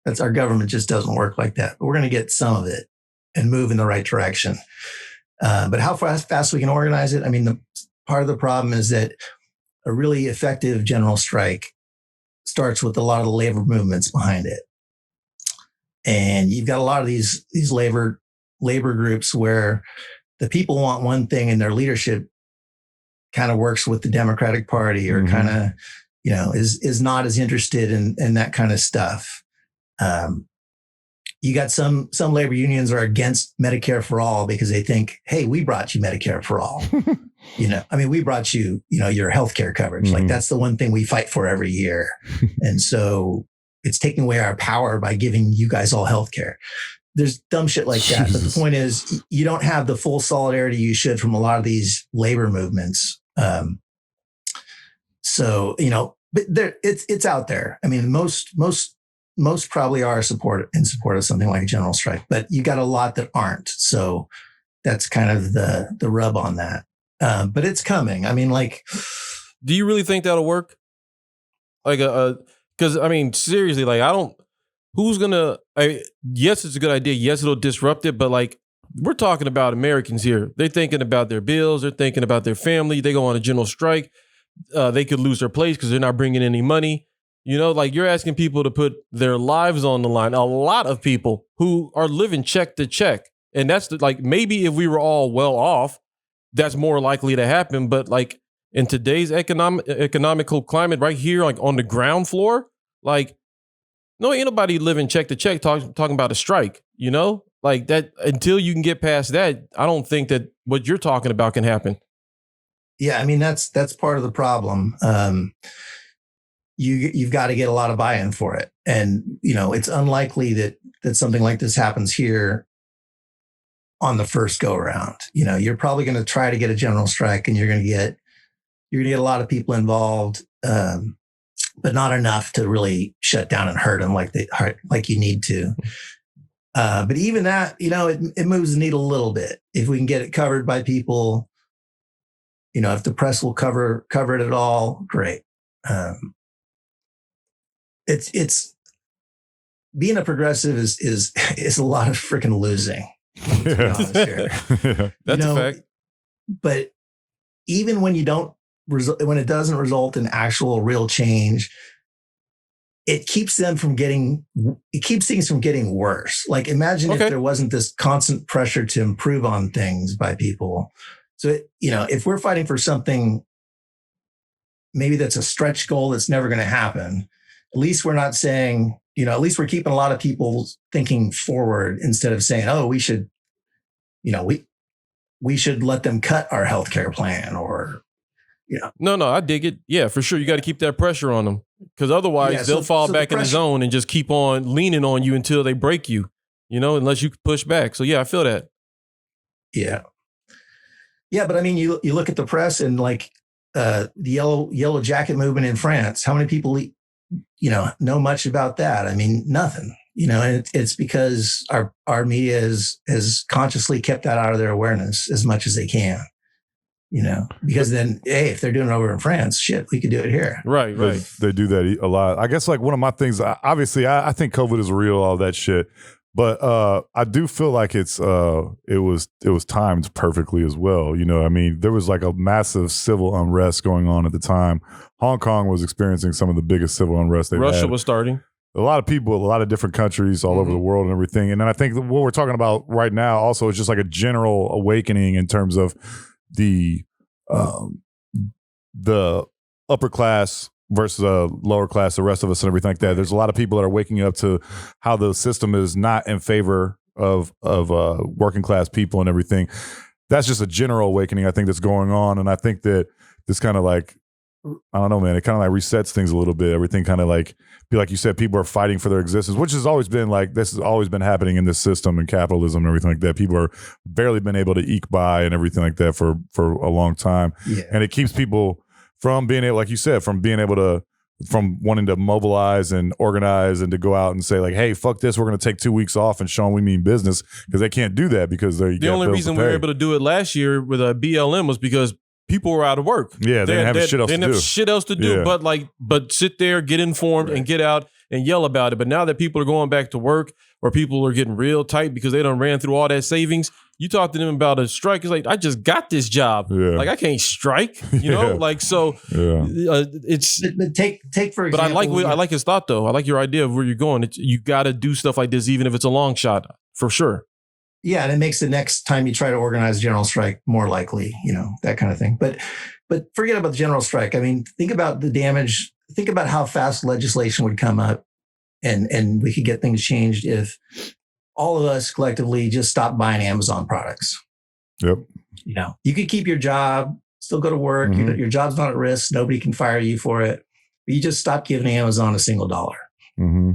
that's our government just doesn't work like that, but we're going to get some of it and move in the right direction. But how fast we can organize it? I mean, part of the problem is that a really effective general strike starts with a lot of the labor movements behind it. And you've got a lot of these labor groups where the people want one thing and their leadership kind of works with the Democratic Party or kind of, is not as interested in that kind of stuff. You got some labor unions are against Medicare for All because they think, hey, we brought you Medicare for All. We brought you, your healthcare coverage. Like that's the one thing we fight for every year. And so it's taking away our power by giving you guys all healthcare. There's dumb shit like that. Jesus. But the point is, you don't have the full solidarity you should from a lot of these labor movements. So, but it's out there. I mean, most probably are in support of something like a general strike, but you got a lot that aren't. So that's kind of the rub on that. But it's coming. I mean, like, do you really think that'll work? Like because I mean, seriously, like yes, it's a good idea. Yes, it'll disrupt it, but like, we're talking about Americans here. They're thinking about their bills. They're thinking about their family. They go on a general strike. They could lose their place because they're not bringing any money. You know, like, you're asking people to put their lives on the line. A lot of people who are living check to check. And that's like, maybe if we were all well off, that's more likely to happen. But like, in today's economical climate right here, like on the ground floor, like, no, ain't nobody living check to check talking about a strike, you know? Like that, until you can get past that, I don't think that what you're talking about can happen. Yeah, I mean, that's part of the problem. You've got to get a lot of buy-in for it. And, you know, it's unlikely that something like this happens here on the first go around. You know, you're probably going to try to get a general strike, and you're going to get a lot of people involved, but not enough to really shut down and hurt them like you need to. But even that, you know, it moves the needle a little bit. If we can get it covered by people, you know, if the press will cover it at all, great. It's being a progressive is a lot of freaking losing. To be honest here. That's a fact. But even when when it doesn't result in actual real change, it keeps things from getting worse. Like, imagine if there wasn't this constant pressure to improve on things by people. So, you know, if we're fighting for something, maybe that's a stretch goal that's never going to happen, at least we're not saying, you know, at least we're keeping a lot of people thinking forward instead of saying, oh, we should, you know, we should let them cut our healthcare plan, or, you know. No, I dig it. Yeah, for sure. You got to keep that pressure on them, because otherwise they'll fall back in the zone and just keep on leaning on you until they break you, you know, unless you push back. So yeah, I feel that. Yeah. Yeah. But I mean, you look at the press and like the yellow jacket movement in France, how many people, you know much about that? I mean, nothing, you know, and it's because our media has consciously kept that out of their awareness as much as they can. You know, because then, hey, if they're doing it over in France, shit, we could do it here. Right. They do that a lot. I guess like one of my things, obviously, I think COVID is real, all that shit. But I do feel like it was timed perfectly as well. You know, I mean, there was like a massive civil unrest going on at the time. Hong Kong was experiencing some of the biggest civil unrest they've had. Russia was starting. A lot of people, a lot of different countries all over the world and everything. And then I think what we're talking about right now also is just like a general awakening in terms of the upper class versus lower class, the rest of us and everything like that. There's a lot of people that are waking up to how the system is not in favor of working class people and everything. That's just a general awakening, I think, that's going on. And I think that this kind of like, I don't know, man, it kind of like resets things a little bit. Everything kind of like you said, people are fighting for their existence, which has always been like, this has always been happening in this system and capitalism and everything like that. People are barely been able to eke by and everything like that for a long time. Yeah. And it keeps people from being able, like you said, from wanting to mobilize and organize and to go out and say like, hey, fuck this, we're going to take 2 weeks off and show them we mean business, because they can't do that because they're the only reason we were able to do it last year with a BLM was because people were out of work. Yeah, they didn't have shit else to do. Yeah. But sit there, get informed, and get out and yell about it. But now that people are going back to work, or people are getting real tight because they done ran through all that savings, you talk to them about a strike, it's like, I just got this job. Yeah. Like, I can't strike, you know? Like, so it's... But take for example... But I like his thought, though. I like your idea of where you're going. You got to do stuff like this, even if it's a long shot, for sure. Yeah, and it makes the next time you try to organize a general strike more likely, you know, that kind of thing. But forget about the general strike. I mean, think about the damage. Think about how fast legislation would come up, and we could get things changed if all of us collectively just stopped buying Amazon products. Yep. You know, you could keep your job, still go to work. Mm-hmm. Your job's not at risk. Nobody can fire you for it. But you just stop giving Amazon a single dollar. Mm-hmm.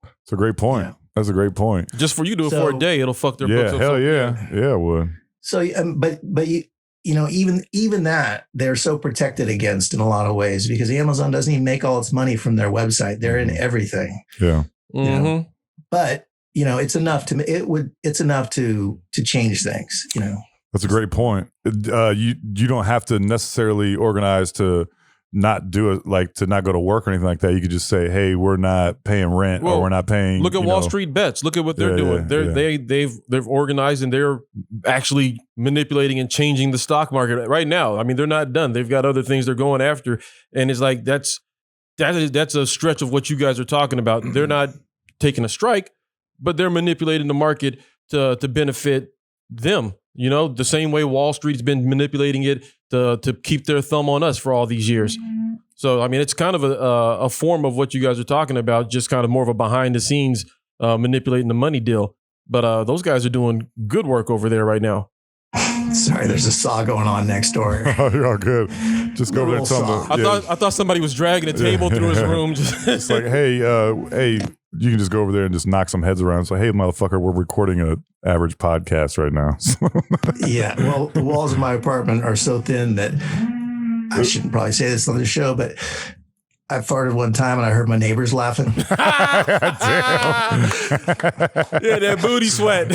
It's a great point. Yeah. That's a great point. Just for you to do it for a day, it'll fuck their books up. Hell yeah. Yeah, it would. So, but you even that they're so protected against in a lot of ways because Amazon doesn't even make all its money from their website. They're in everything. Yeah. But it's enough to change things. That's a great point. You don't have to necessarily organize to not do it, like to not go to work or anything like that. You could just say, hey, we're not paying rent or we're not paying. Look at Wall Street Bets. Look at what they're doing. They've organized and they're actually manipulating and changing the stock market right now. I mean, they're not done. They've got other things they're going after. And it's like, that's a stretch of what you guys are talking about. They're not taking a strike, but they're manipulating the market to benefit them. The same way Wall Street's been manipulating it to keep their thumb on us for all these years. So, I mean, it's kind of a form of what you guys are talking about, just kind of more of a behind the scenes manipulating the money deal. But those guys are doing good work over there right now. Sorry, there's a saw going on next door. Oh, you're all good. Just go over there and tell them. I thought somebody was dragging a table through his room. It's like, hey, you can just go over there and just knock some heads around. So, hey, motherfucker, we're recording an average podcast right now. Yeah, well, the walls of my apartment are so thin that I shouldn't probably say this on the show, but I farted one time and I heard my neighbors laughing. Damn. Yeah, that booty sweat.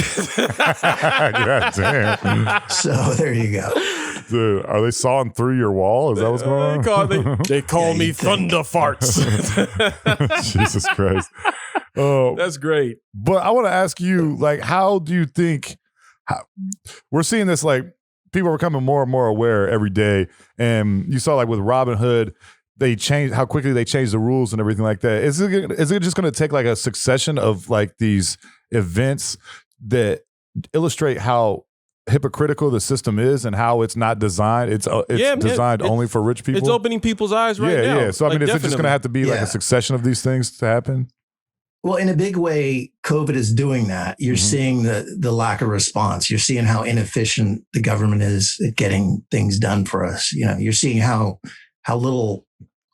God damn. So there you go. Dude, are they sawing through your wall? Is that what's going on? They call me Thunder Farts. Jesus Christ. Oh, that's great. But I want to ask you, like, how do you think we're seeing this? Like, people are becoming more and more aware every day, and you saw, like, with Robinhood, they changed how quickly they changed the rules and everything like that. Is it just going to take like a succession of like these events that illustrate how hypocritical the system is and how it's not designed? It's designed only for rich people. It's opening people's eyes now. Yeah. So I mean, is it just going to have to be like a succession of these things to happen? Well, in a big way, COVID is doing that. You're seeing the lack of response. You're seeing how inefficient the government is at getting things done for us. You're seeing how little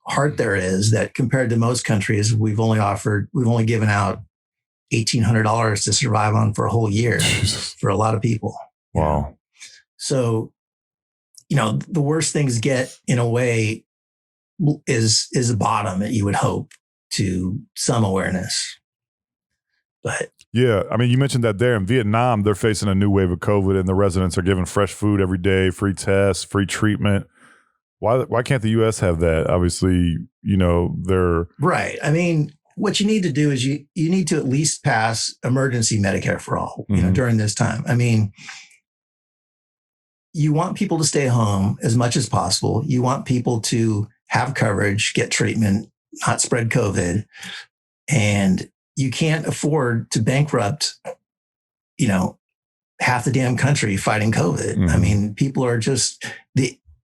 heart there is that compared to most countries, we've only given out $1,800 to survive on for a whole year for a lot of people. Wow. So, the worst things get in a way is the bottom that you would hope to some awareness. But yeah, I mean, you mentioned that there in Vietnam, they're facing a new wave of COVID and the residents are given fresh food every day, free tests, free treatment. Why can't the U.S. have that? Obviously, they're right. I mean, what you need to do is you need to at least pass emergency Medicare for all, during this time. I mean, you want people to stay home as much as possible. You want people to have coverage, get treatment, not spread COVID. And you can't afford to bankrupt, half the damn country fighting COVID. I mean, people are just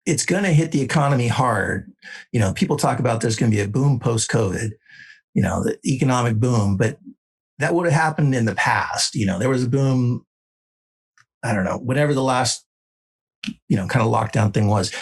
it's going to hit the economy hard. People talk about there's going to be a boom post-COVID, the economic boom, but that would have happened in the past. There was a boom, I don't know, whenever the last, kind of lockdown thing was.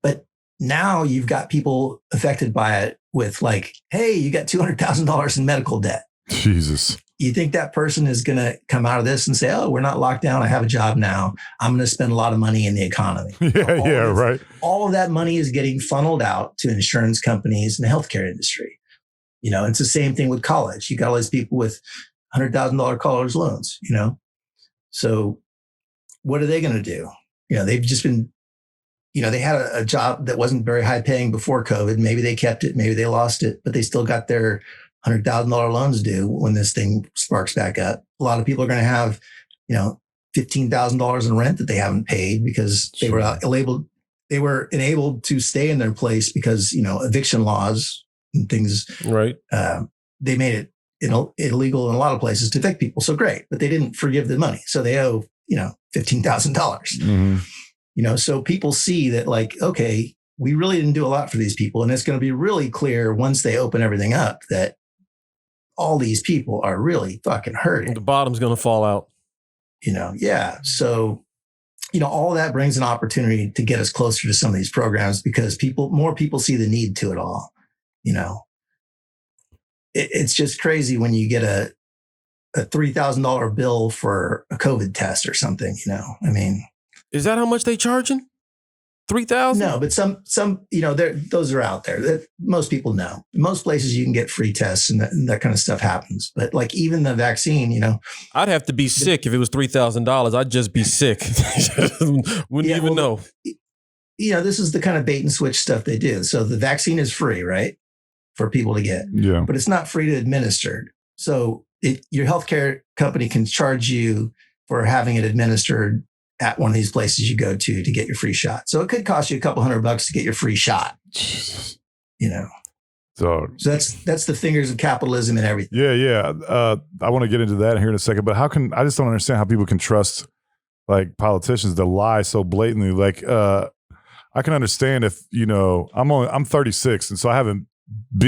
But now you've got people affected by it with like, hey, you got $200,000 in medical debt. Jesus. You think that person is going to come out of this and say, oh, we're not locked down. I have a job now. I'm going to spend a lot of money in the economy. Right. All of that money is getting funneled out to insurance companies and the healthcare industry. It's the same thing with college. You got all these people with $100,000 college loans, So what are they going to do? They've just been, they had a job that wasn't very high paying before COVID. Maybe they kept it, maybe they lost it, but they still got their $100,000 loans due when this thing sparks back up. A lot of people are going to have, $15,000 in rent that they haven't paid because they were enabled to stay in their place because, eviction laws and things, right. They made it illegal in a lot of places to evict people. So great, but they didn't forgive the money. So they owe, $15,000, so people see that like, okay, we really didn't do a lot for these people. And it's going to be really clear once they open everything up that all these people are really fucking hurting. The bottom's going to fall out. Yeah. So, all of that brings an opportunity to get us closer to some of these programs because more people see the need to it all. It's just crazy when you get a $3,000 bill for a COVID test or something, I mean. Is that how much they charging? $3,000? No, but some, those are out there that most people know. Most places you can get free tests and that kind of stuff happens. But like even the vaccine, I'd have to be sick if it was $3,000. I'd just be sick. Wouldn't even know. This is the kind of bait and switch stuff they do. So the vaccine is free, right? For people to get, but it's not free to administer. So your healthcare company can charge you for having it administered at one of these places you go to get your free shot. So it could cost you a couple $100 to get your free shot. So that's the fingers of capitalism and everything. Yeah. I want to get into that here in a second, but I just don't understand how people can trust like politicians to lie so blatantly. Like, I can understand if, I'm 36, and so I haven't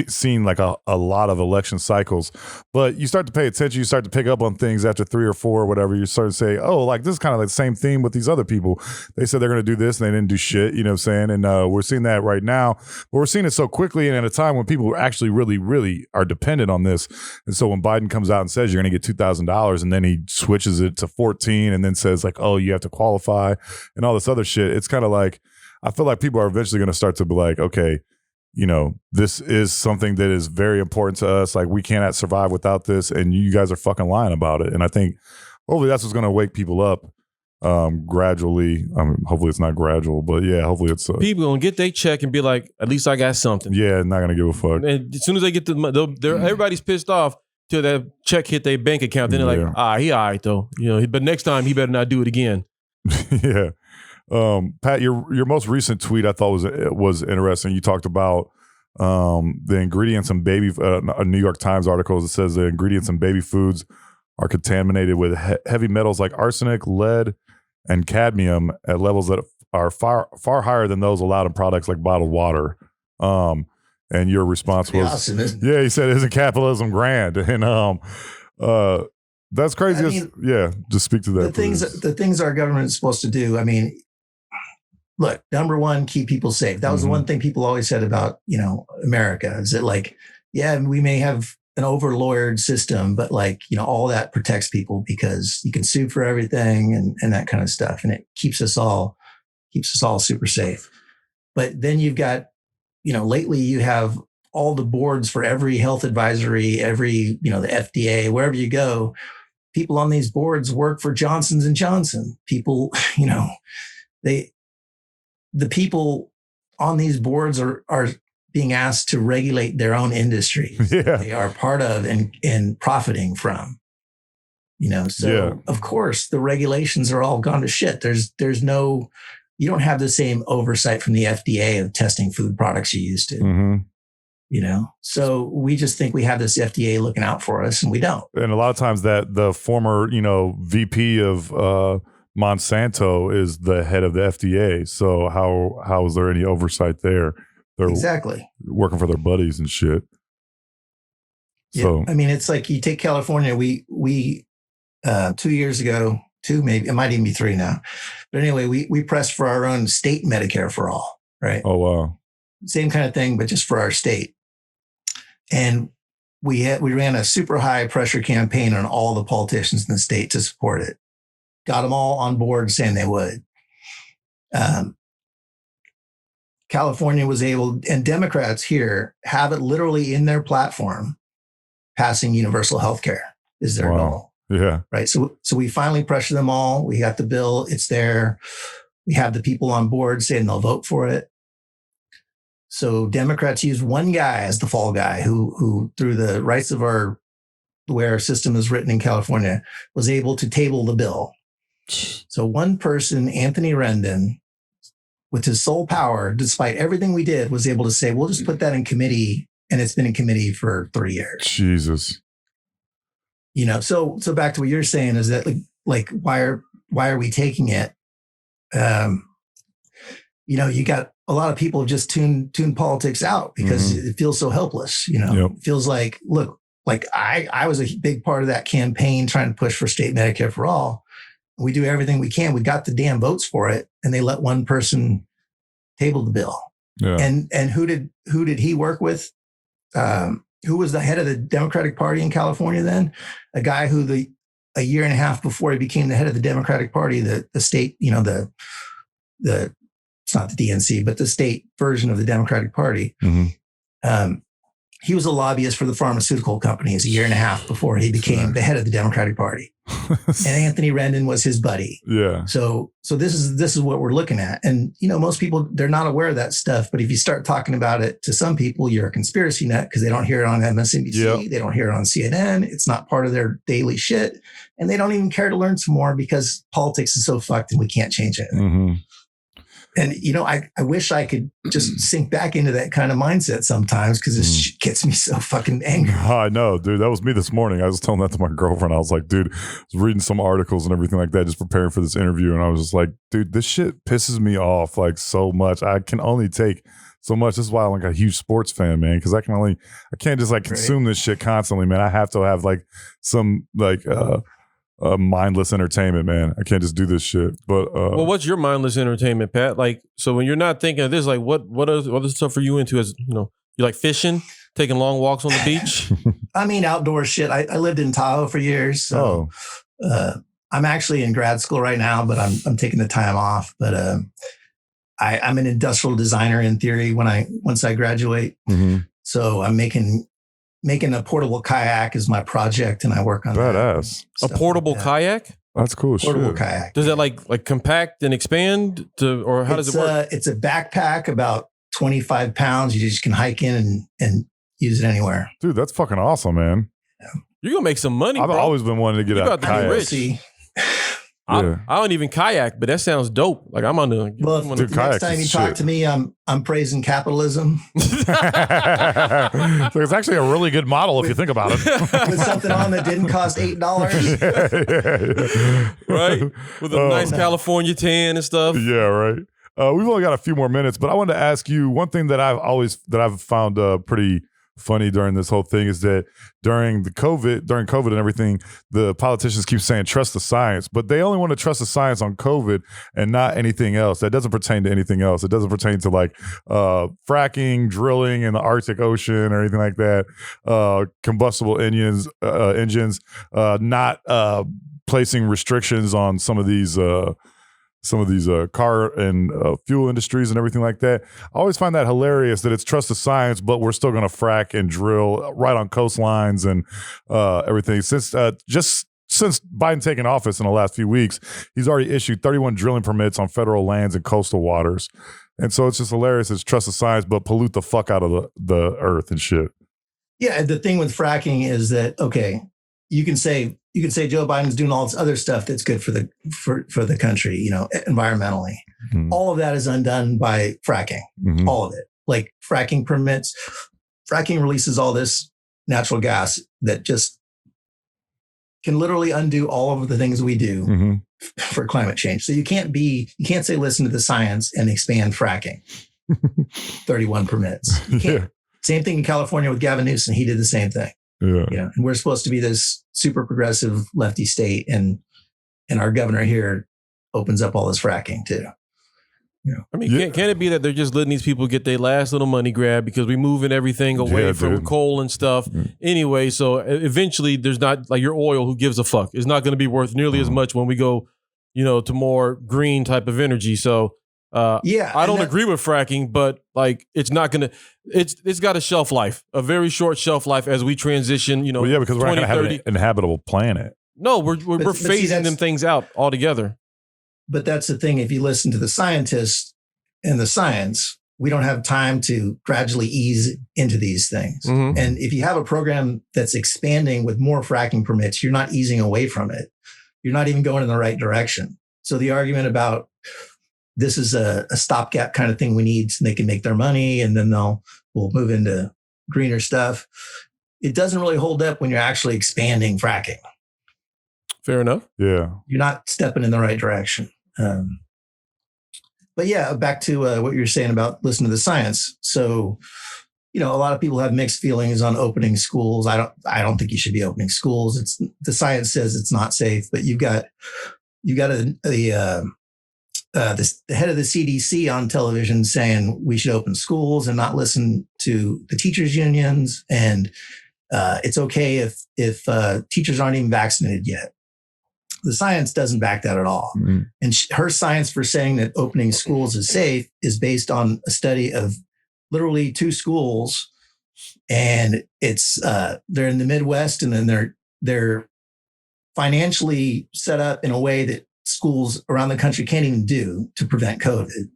seen like a lot of election cycles, but you start to pay attention, you start to pick up on things after 3 or 4 or whatever. You start to say, oh, like this is kind of like the same theme with these other people. They said they're going to do this and they didn't do shit, you know what I'm saying? And we're seeing that right now, but we're seeing it so quickly and at a time when people actually really, really are dependent on this. And so when Biden comes out and says you're going to get $2,000 and then he switches it to 14 and then says like, oh, you have to qualify and all this other shit, it's kind of like, I feel like people are eventually going to start to be like, okay, this is something that is very important to us. Like we cannot survive without this, and you guys are fucking lying about it. And I think hopefully that's what's going to wake people up gradually. Hopefully it's not gradual, but yeah, hopefully it's people gonna get their check and be like, at least I got something. Yeah, not gonna give a fuck. And as soon as they get everybody's pissed off till that check hit their bank account. Then they're like, he all right though, but next time he better not do it again. Yeah. Pat, your most recent tweet I thought was interesting. You talked about the ingredients in a New York Times article that says the ingredients in baby foods are contaminated with heavy metals like arsenic, lead, and cadmium at levels that are far higher than those allowed in products like bottled water. And your response was, awesome, he said, "Isn't capitalism grand?" And that's crazy. Just speak to that. The things our government is supposed to do. I mean, look, number one, keep people safe. That was the one thing people always said about, America is that like, we may have an over-lawyered system, but like, all that protects people because you can sue for everything and that kind of stuff. And it keeps us all super safe. But then you've got, lately you have all the boards for every health advisory, every, the FDA, wherever you go, people on these boards work for Johnson & Johnson. People, the people on these boards are being asked to regulate their own industries they are part of and profiting from, of course the regulations are all gone to shit. You don't have the same oversight from the FDA of testing food products you used to, so we just think we have this FDA looking out for us and we don't. And a lot of times that the former, VP of, Monsanto is the head of the FDA. So how is there any oversight there? They're exactly working for their buddies and shit. Yeah. So I mean, it's like you take California. We 2 years ago, maybe it might even be 3 now. But anyway, we pressed for our own state Medicare for All, right? Oh wow, same kind of thing, but just for our state. And we ran a super high pressure campaign on all the politicians in the state to support it. Got them all on board saying they would. California was able, and Democrats here have it literally in their platform, passing universal health care is their goal. Yeah. Right. So we finally pressured them all. We got the bill. It's there. We have the people on board saying they'll vote for it. So Democrats used one guy as the fall guy who through the rights of the way our system is written in California, was able to table the bill. So one person, Anthony Rendon, with his sole power, despite everything we did, was able to say, we'll just put that in committee. And it's been in committee for 3 years. Jesus. So back to what you're saying is that like why are we taking it? You got a lot of people have just tuned politics out because it feels so helpless. It feels like, look, like I was a big part of that campaign trying to push for state Medicare for all. We do everything we can. We got the damn votes for it, and they let one person table the bill. Yeah. And who did he work with? Who was the head of the Democratic Party in California then? A guy who a year and a half before he became the head of the Democratic Party, the state, the it's not the DNC, but the state version of the Democratic Party. Mm-hmm. He was a lobbyist for the pharmaceutical companies a year and a half before he became the head of the Democratic Party. And Anthony Rendon was his buddy. Yeah. So this is what we're looking at. And, most people, they're not aware of that stuff. But if you start talking about it to some people, you're a conspiracy nut because they don't hear it on MSNBC. Yep. They don't hear it on CNN. It's not part of their daily shit. And they don't even care to learn some more because politics is so fucked and we can't change it. Mm-hmm. And, I wish I could just sink back into that kind of mindset sometimes because this shit gets me so fucking angry. I know, dude. That was me this morning. I was telling that to my girlfriend. I was like, dude, I was reading some articles and everything like that, just preparing for this interview. And I was just like, dude, this shit pisses me off like so much. I can only take so much. This is why I'm like a huge sports fan, man, because I can't just like consume this shit constantly, man. I have to have like some like mindless entertainment, man. I can't just do this shit. But well, what's your mindless entertainment, Pat? Like, so when you're not thinking of this, like, what other stuff are you into? As you like fishing, taking long walks on the beach. I mean, outdoor shit. I lived in Tahoe for years, so I'm actually in grad school right now, but I'm taking the time off. But I'm an industrial designer in theory once I graduate. Mm-hmm. So I'm making a portable kayak is my project, and I work on badass. A portable kayak? That's cool. Portable kayak. Does that like compact and expand or how does it work? It's a backpack about 25 pounds. You just can hike in and use it anywhere. Dude, that's fucking awesome, man. Yeah. You're gonna make some money. I've always been wanting to get out of kayak. I don't even kayak, but that sounds dope. Like I'm on the. Well, next time you talk to me, I'm praising capitalism. So it's actually a really good model if you think about it. With something on that didn't cost $8. Right? With a nice California tan and stuff. Yeah, right. We've only got a few more minutes, but I wanted to ask you one thing that I've found pretty funny during this whole thing is that during COVID and everything, the politicians keep saying trust the science, but they only want to trust the science on COVID and not anything else. That doesn't pertain to anything else. It doesn't pertain to like fracking, drilling in the Arctic Ocean or anything like that. Combustible engines, not placing restrictions on some of these car and fuel industries and everything like that. I always find that hilarious that it's trust the science, but we're still going to frack and drill right on coastlines and everything. Since Biden taking office in the last few weeks, he's already issued 31 drilling permits on federal lands and coastal waters. And so it's just hilarious. It's trust the science, but pollute the fuck out of the earth and shit. Yeah, the thing with fracking is that, okay, you can say Joe Biden's doing all this other stuff that's good for the country, environmentally. Mm-hmm. All of that is undone by fracking. Mm-hmm. All of it. Like fracking permits, fracking releases all this natural gas that just can literally undo all of the things we do for climate change. So you can't say listen to the science and expand fracking. 31 permits. You can't. Yeah. Same thing in California with Gavin Newsom. He did the same thing. Yeah. And we're supposed to be this super progressive lefty state, and our governor here opens up all this fracking too. I mean, can it be that they're just letting these people get their last little money grab because we're moving everything away from coal and stuff anyway? So eventually, there's not like your oil. Who gives a fuck? It's not going to be worth nearly as much when we go, to more green type of energy. So. I don't agree with fracking, but like it's not gonna. It's got a shelf life, a very short shelf life as we transition. Because we're not gonna have an inhabitable planet. No, we're phasing them things out altogether. But that's the thing. If you listen to the scientists and the science, we don't have time to gradually ease into these things. Mm-hmm. And if you have a program that's expanding with more fracking permits, you're not easing away from it. You're not even going in the right direction. So the argument about this is a stopgap kind of thing we need so they can make their money and then we'll move into greener stuff. It doesn't really hold up when you're actually expanding fracking. Fair enough. Yeah. You're not stepping in the right direction. But yeah, back to what you were saying about listen to the science. So, a lot of people have mixed feelings on opening schools. I don't think you should be opening schools. The science says it's not safe, but you've got the head of the CDC on television saying we should open schools and not listen to the teachers unions. And it's okay if teachers aren't even vaccinated yet. The science doesn't back that at all. Mm-hmm. And her science for saying that opening schools is safe is based on a study of literally 2 schools, and it's they're in the Midwest, and then they're financially set up in a way that schools around the country can't even do to prevent COVID.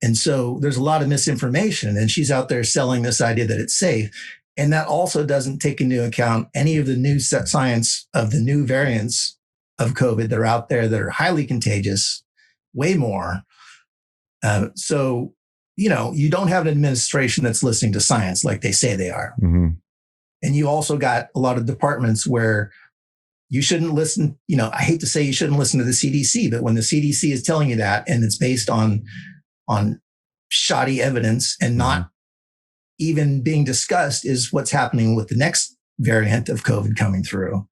And so there's a lot of misinformation, and she's out there selling this idea that it's safe. And that also doesn't take into account any of the new science of the new variants of COVID that are out there that are highly contagious, way more. So, you don't have an administration that's listening to science like they say they are. Mm-hmm. And you also got a lot of departments where you shouldn't listen. I hate to say you shouldn't listen to the CDC, but when the CDC is telling you that, and it's based on shoddy evidence and not even being discussed is what's happening with the next variant of COVID coming through.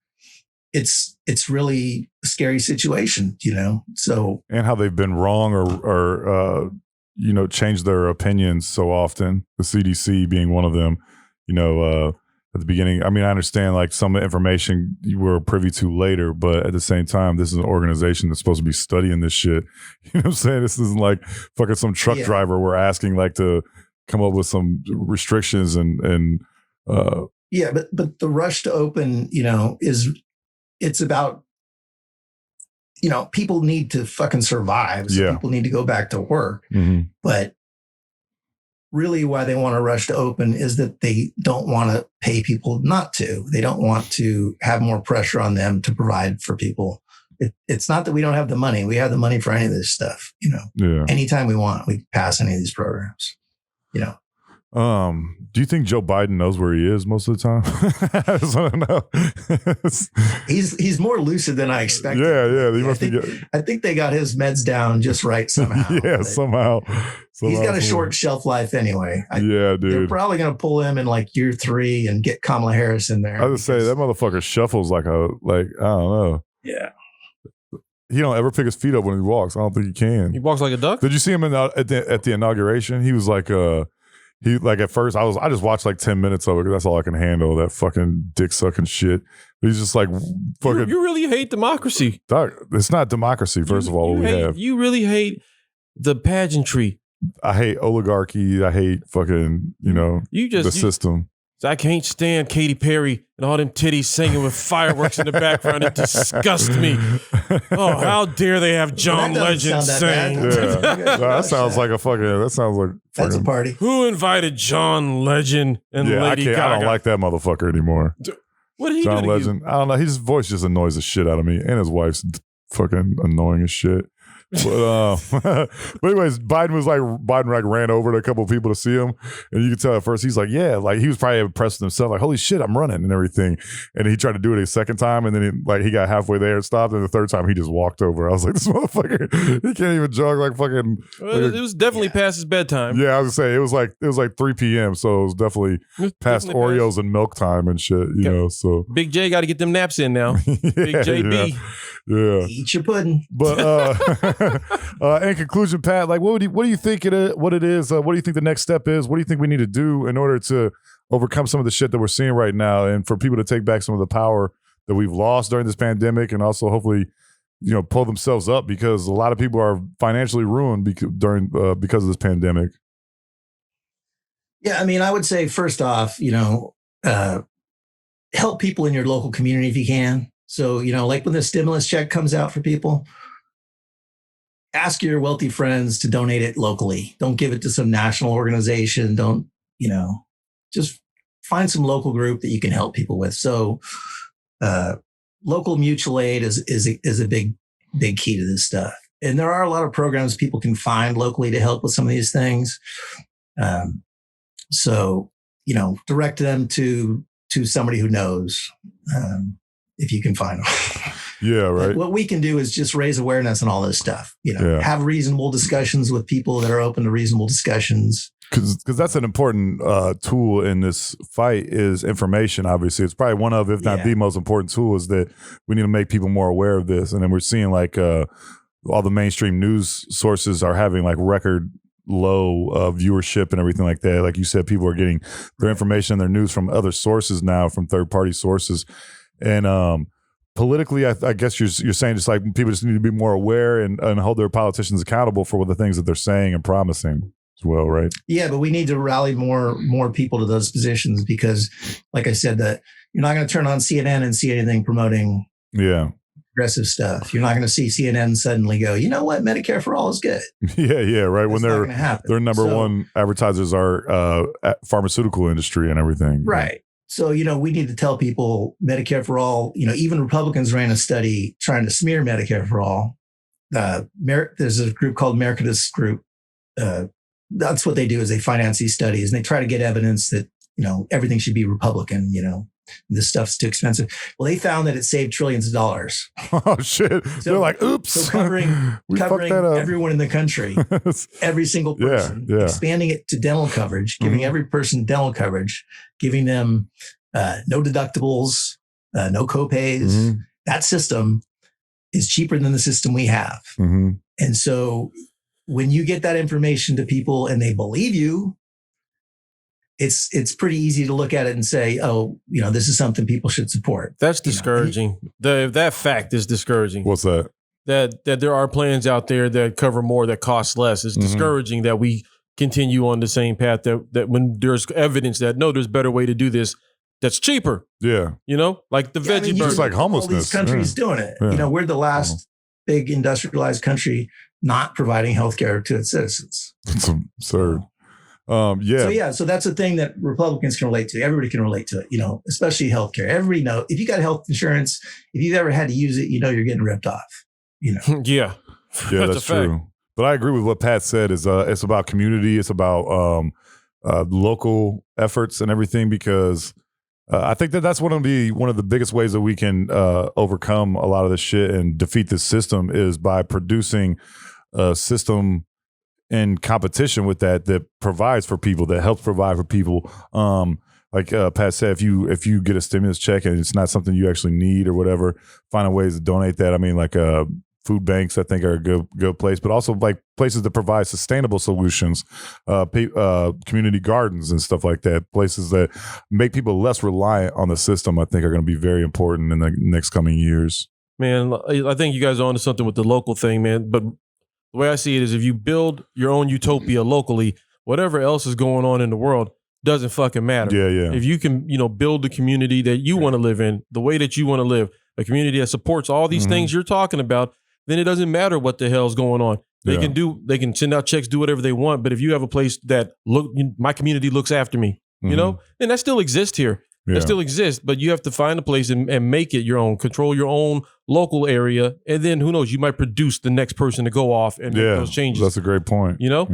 It's really a scary situation, so. And how they've been wrong or changed their opinions so often, the CDC being one of them, at the beginning. I mean, I understand like some information you were privy to later, but at the same time, this is an organization that's supposed to be studying this shit. You know what I'm saying? This isn't like fucking some truck driver we're asking like to come up with some restrictions and but the rush to open, it's about, people need to fucking survive. So people need to go back to work. Mm-hmm. But really why they want to rush to open is that they don't want to pay people not to. They don't want to have more pressure on them to provide for people. It's not that we don't have the money. We have the money for any of this stuff. Anytime we want, we can pass any of these programs. Do you think Joe Biden knows where he is most of the time? I just want to know. He's more lucid than I expected. Yeah. I think they got his meds down just right somehow. somehow. He's got a short shelf life anyway. Dude. They're probably going to pull him in like year 3 and get Kamala Harris in there. I would say that motherfucker shuffles like I don't know. Yeah. He don't ever pick his feet up when he walks. I don't think he can. He walks like a duck? Did you see him at the inauguration? He was like at first I just watched like 10 minutes of it because that's all I can handle, that fucking dick sucking shit. But he's just like fucking. You really hate democracy. Dog, it's not democracy, first of all. You really hate the pageantry. I hate oligarchy. I hate fucking, the system. I can't stand Katy Perry and all them titties singing with fireworks in the background. It disgusts me. Oh, how dare they have John Legend sing? That sounds like that's a party. Who invited John Legend and Lady Gaga? I don't like that motherfucker anymore. What did he John do to Legend? you? I don't know. His voice just annoys the shit out of me, and his wife's fucking annoying as shit. But anyways, Biden ran over to a couple of people to see him, and you could tell at first he's like, he was probably impressed with himself, like, holy shit, I'm running and everything. And he tried to do it a second time, and then he got halfway there and stopped, and the third time he just walked over. I was like, this motherfucker, he can't even jog like fucking. It was definitely past his bedtime. Yeah, I was gonna say it was like 3 p.m. So it was definitely past Oreos and milk time and shit. So Big J got to get them naps in now. Big JB. Yeah. Eat your pudding. But in conclusion, Pat, like what do you think what it is? What do you think the next step is? What do you think we need to do in order to overcome some of the shit that we're seeing right now, and for people to take back some of the power that we've lost during this pandemic, and also hopefully, pull themselves up, because a lot of people are financially ruined because of this pandemic. Yeah, I mean, I would say first off, help people in your local community if you can. So, like when the stimulus check comes out for people, ask your wealthy friends to donate it locally. Don't give it to some national organization. Don't, just find some local group that you can help people with. So, local mutual aid is a big key to this stuff. And there are a lot of programs people can find locally to help with some of these things. So, direct them to somebody who knows, if you can find them. Yeah, right. But what we can do is just raise awareness on all this stuff. Have reasonable discussions with people that are open to reasonable discussions. Because that's an important tool in this fight is information. Obviously, it's probably one of, if not the most important tool, is that we need to make people more aware of this. And then we're seeing like all the mainstream news sources are having like record low viewership and everything like that. Like you said, people are getting their information and their news from other sources now, from third party sources. And politically, I guess you're saying just like people just need to be more aware and hold their politicians accountable for the things that they're saying and promising as well, right? Yeah, but we need to rally more people to those positions because, like I said, that you're not going to turn on CNN and see anything promoting progressive stuff. You're not going to see CNN suddenly go, you know what, Medicare for All is good. Yeah, right. That's when their number one advertisers are pharmaceutical industry and everything. Right. So, we need to tell people Medicare for All, even Republicans ran a study trying to smear Medicare for All. There's a group called America's Group. That's what they do is they finance these studies and they try to get evidence that, everything should be Republican, this stuff's too expensive. Well, they found that it saved trillions of dollars. Oh, shit. So, they're like, oops. So covering everyone in the country, every single person, expanding it to dental coverage, giving every person dental coverage, giving them no deductibles, no copays. That system is cheaper than the system we have. And so when you get that information to people and they believe you, it's pretty easy to look at it and say, oh, this is something people should support. That's discouraging. That fact is discouraging. What's that? That there are plans out there that cover more, that cost less. It's discouraging that we continue on the same path that when there's evidence that, no, there's a better way to do this that's cheaper. Yeah. Like the veggie burger. Just like homelessness. All these countries doing it. Yeah. We're the last big industrialized country not providing healthcare to its citizens. It's absurd. So that's the thing that Republicans can relate to. Everybody can relate to it, especially healthcare. Everybody knows if you got health insurance, if you've ever had to use it, you're getting ripped off. Yeah, that's true. But I agree with what Pat said. Is it's about community. It's about local efforts and everything because I think that's one of the biggest ways that we can overcome a lot of this shit and defeat this system is by producing a system in competition with that provides for people, that helps provide for people. Like Pat said, if you get a stimulus check and it's not something you actually need or whatever, finding ways to donate that. I mean, like food banks, I think are a good place, but also like places that provide sustainable solutions, community gardens and stuff like that. Places that make people less reliant on the system, I think, are going to be very important in the next coming years. Man, I think you guys are onto something with the local thing, man. But the way I see it is if you build your own utopia locally, whatever else is going on in the world doesn't fucking matter. Yeah. If you can, build the community that you want to live in, the way that you want to live, a community that supports all these things you're talking about, then it doesn't matter what the hell's going on. They can send out checks, do whatever they want. But if you have a place that my community looks after me, then that still exists here. That still exists, but you have to find a place and make it your own, control your own local area. And then who knows, you might produce the next person to go off and make those changes. That's a great point. Yeah.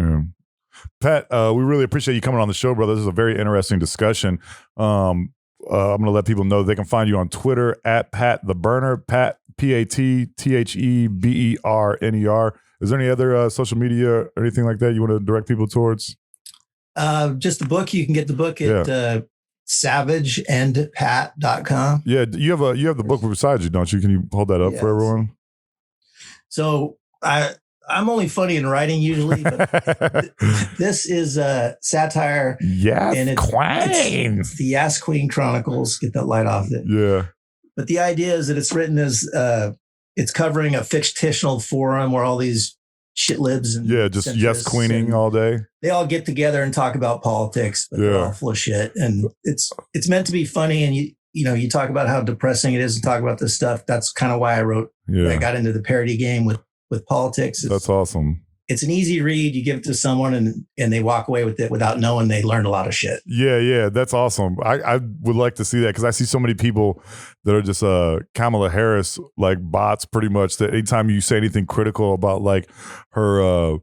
Pat, we really appreciate you coming on the show, brother. This is a very interesting discussion. I'm going to let people know they can find you on Twitter at Pat the Burner, Pat, PATTHEBERNER. Is there any other social media or anything like that you want to direct people towards? Just the book. You can get the book at savageandpat.com. Yeah, you have the book beside you, don't you? Can you hold that up for everyone? So I'm only funny in writing usually, but this is a satire. Yass Qween. It's the Yass Qween Chronicles. Get that light off it. Yeah. But the idea is that it's written as it's covering a fictional forum where all these shit libs and just Yass Qweening all day. They all get together and talk about politics, but they're all full of shit. And it's meant to be funny. And you talk about how depressing it is and talk about this stuff. That's kind of why I wrote. I got into the parody game with politics. That's awesome. It's an easy read. You give it to someone and they walk away with it without knowing they learned a lot of shit. Yeah. That's awesome. I would like to see that because I see so many people that are just Kamala Harris like bots pretty much, that anytime you say anything critical about like her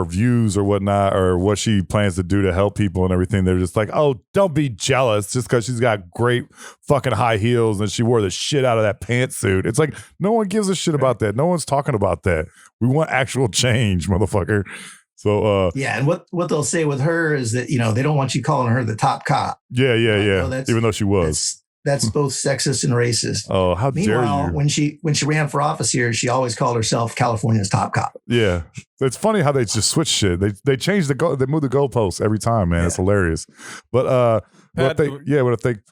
views or whatnot or what she plans to do to help people and everything, they're just like, oh, don't be jealous just because she's got great fucking high heels and she wore the shit out of that pantsuit. It's like no one gives a shit about that. No one's talking about that. We want actual change, motherfucker. So and what they'll say with her is that they don't want you calling her the top cop. Yeah. Even though she was. That's both sexist and racist. Oh, how dare Meanwhile, you? when she ran for office here, she always called herself California's top cop. Yeah. It's funny how they just switch shit. They change they move the goalposts every time, man. Yeah. It's hilarious. But Pat, go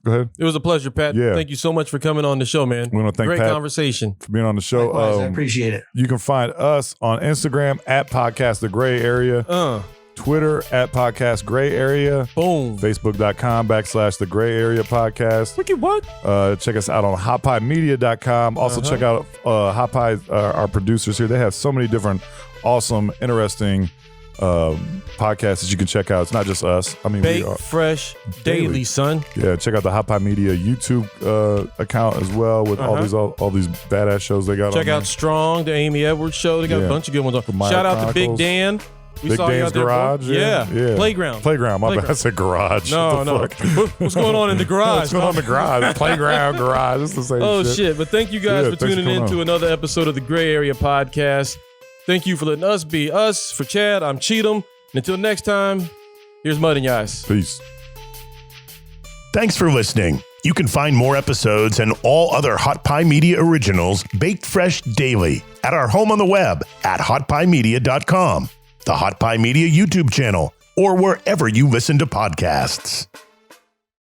ahead. It was a pleasure, Pat. Yeah. Thank you so much for coming on the show, man. We want to thank Great Pat conversation. for being on the show. Likewise, I appreciate it. You can find us on Instagram at Podcast The Gray Area, Twitter at Podcast Gray Area, Boom. Facebook.com/The Gray Area Podcast. Ricky, what? Check us out on hotpiemedia.com. Also check out Hot Pie, our producers here. They have so many different awesome, interesting podcasts that you can check out. It's not just us. I mean, Bake we are Fresh Daily, son. Yeah, check out the Hot Pie Media YouTube account as well with all these badass shows they got. Check on out there. Strong, the Amy Edwards show. They got a bunch of good ones on. Maya Shout out to Big Chronicles. Dan. We Big saw you Dan's out there. Garage. Yeah. Playground. My bad. I said garage. No, What the no. fuck? What's going on in the garage? What's going on in the garage? Playground, garage. It's the same Oh, shit. shit. But thank you guys Yeah, for thanks for tuning coming in to on. another episode of the Gray Area Podcast. Thank you for letting us be us. For Chad, I'm Cheatham. And until next time, here's Mud and Yass. Peace. Thanks for listening. You can find more episodes and all other Hot Pie Media originals baked fresh daily at our home on the web at hotpiemedia.com, the Hot Pie Media YouTube channel, or wherever you listen to podcasts.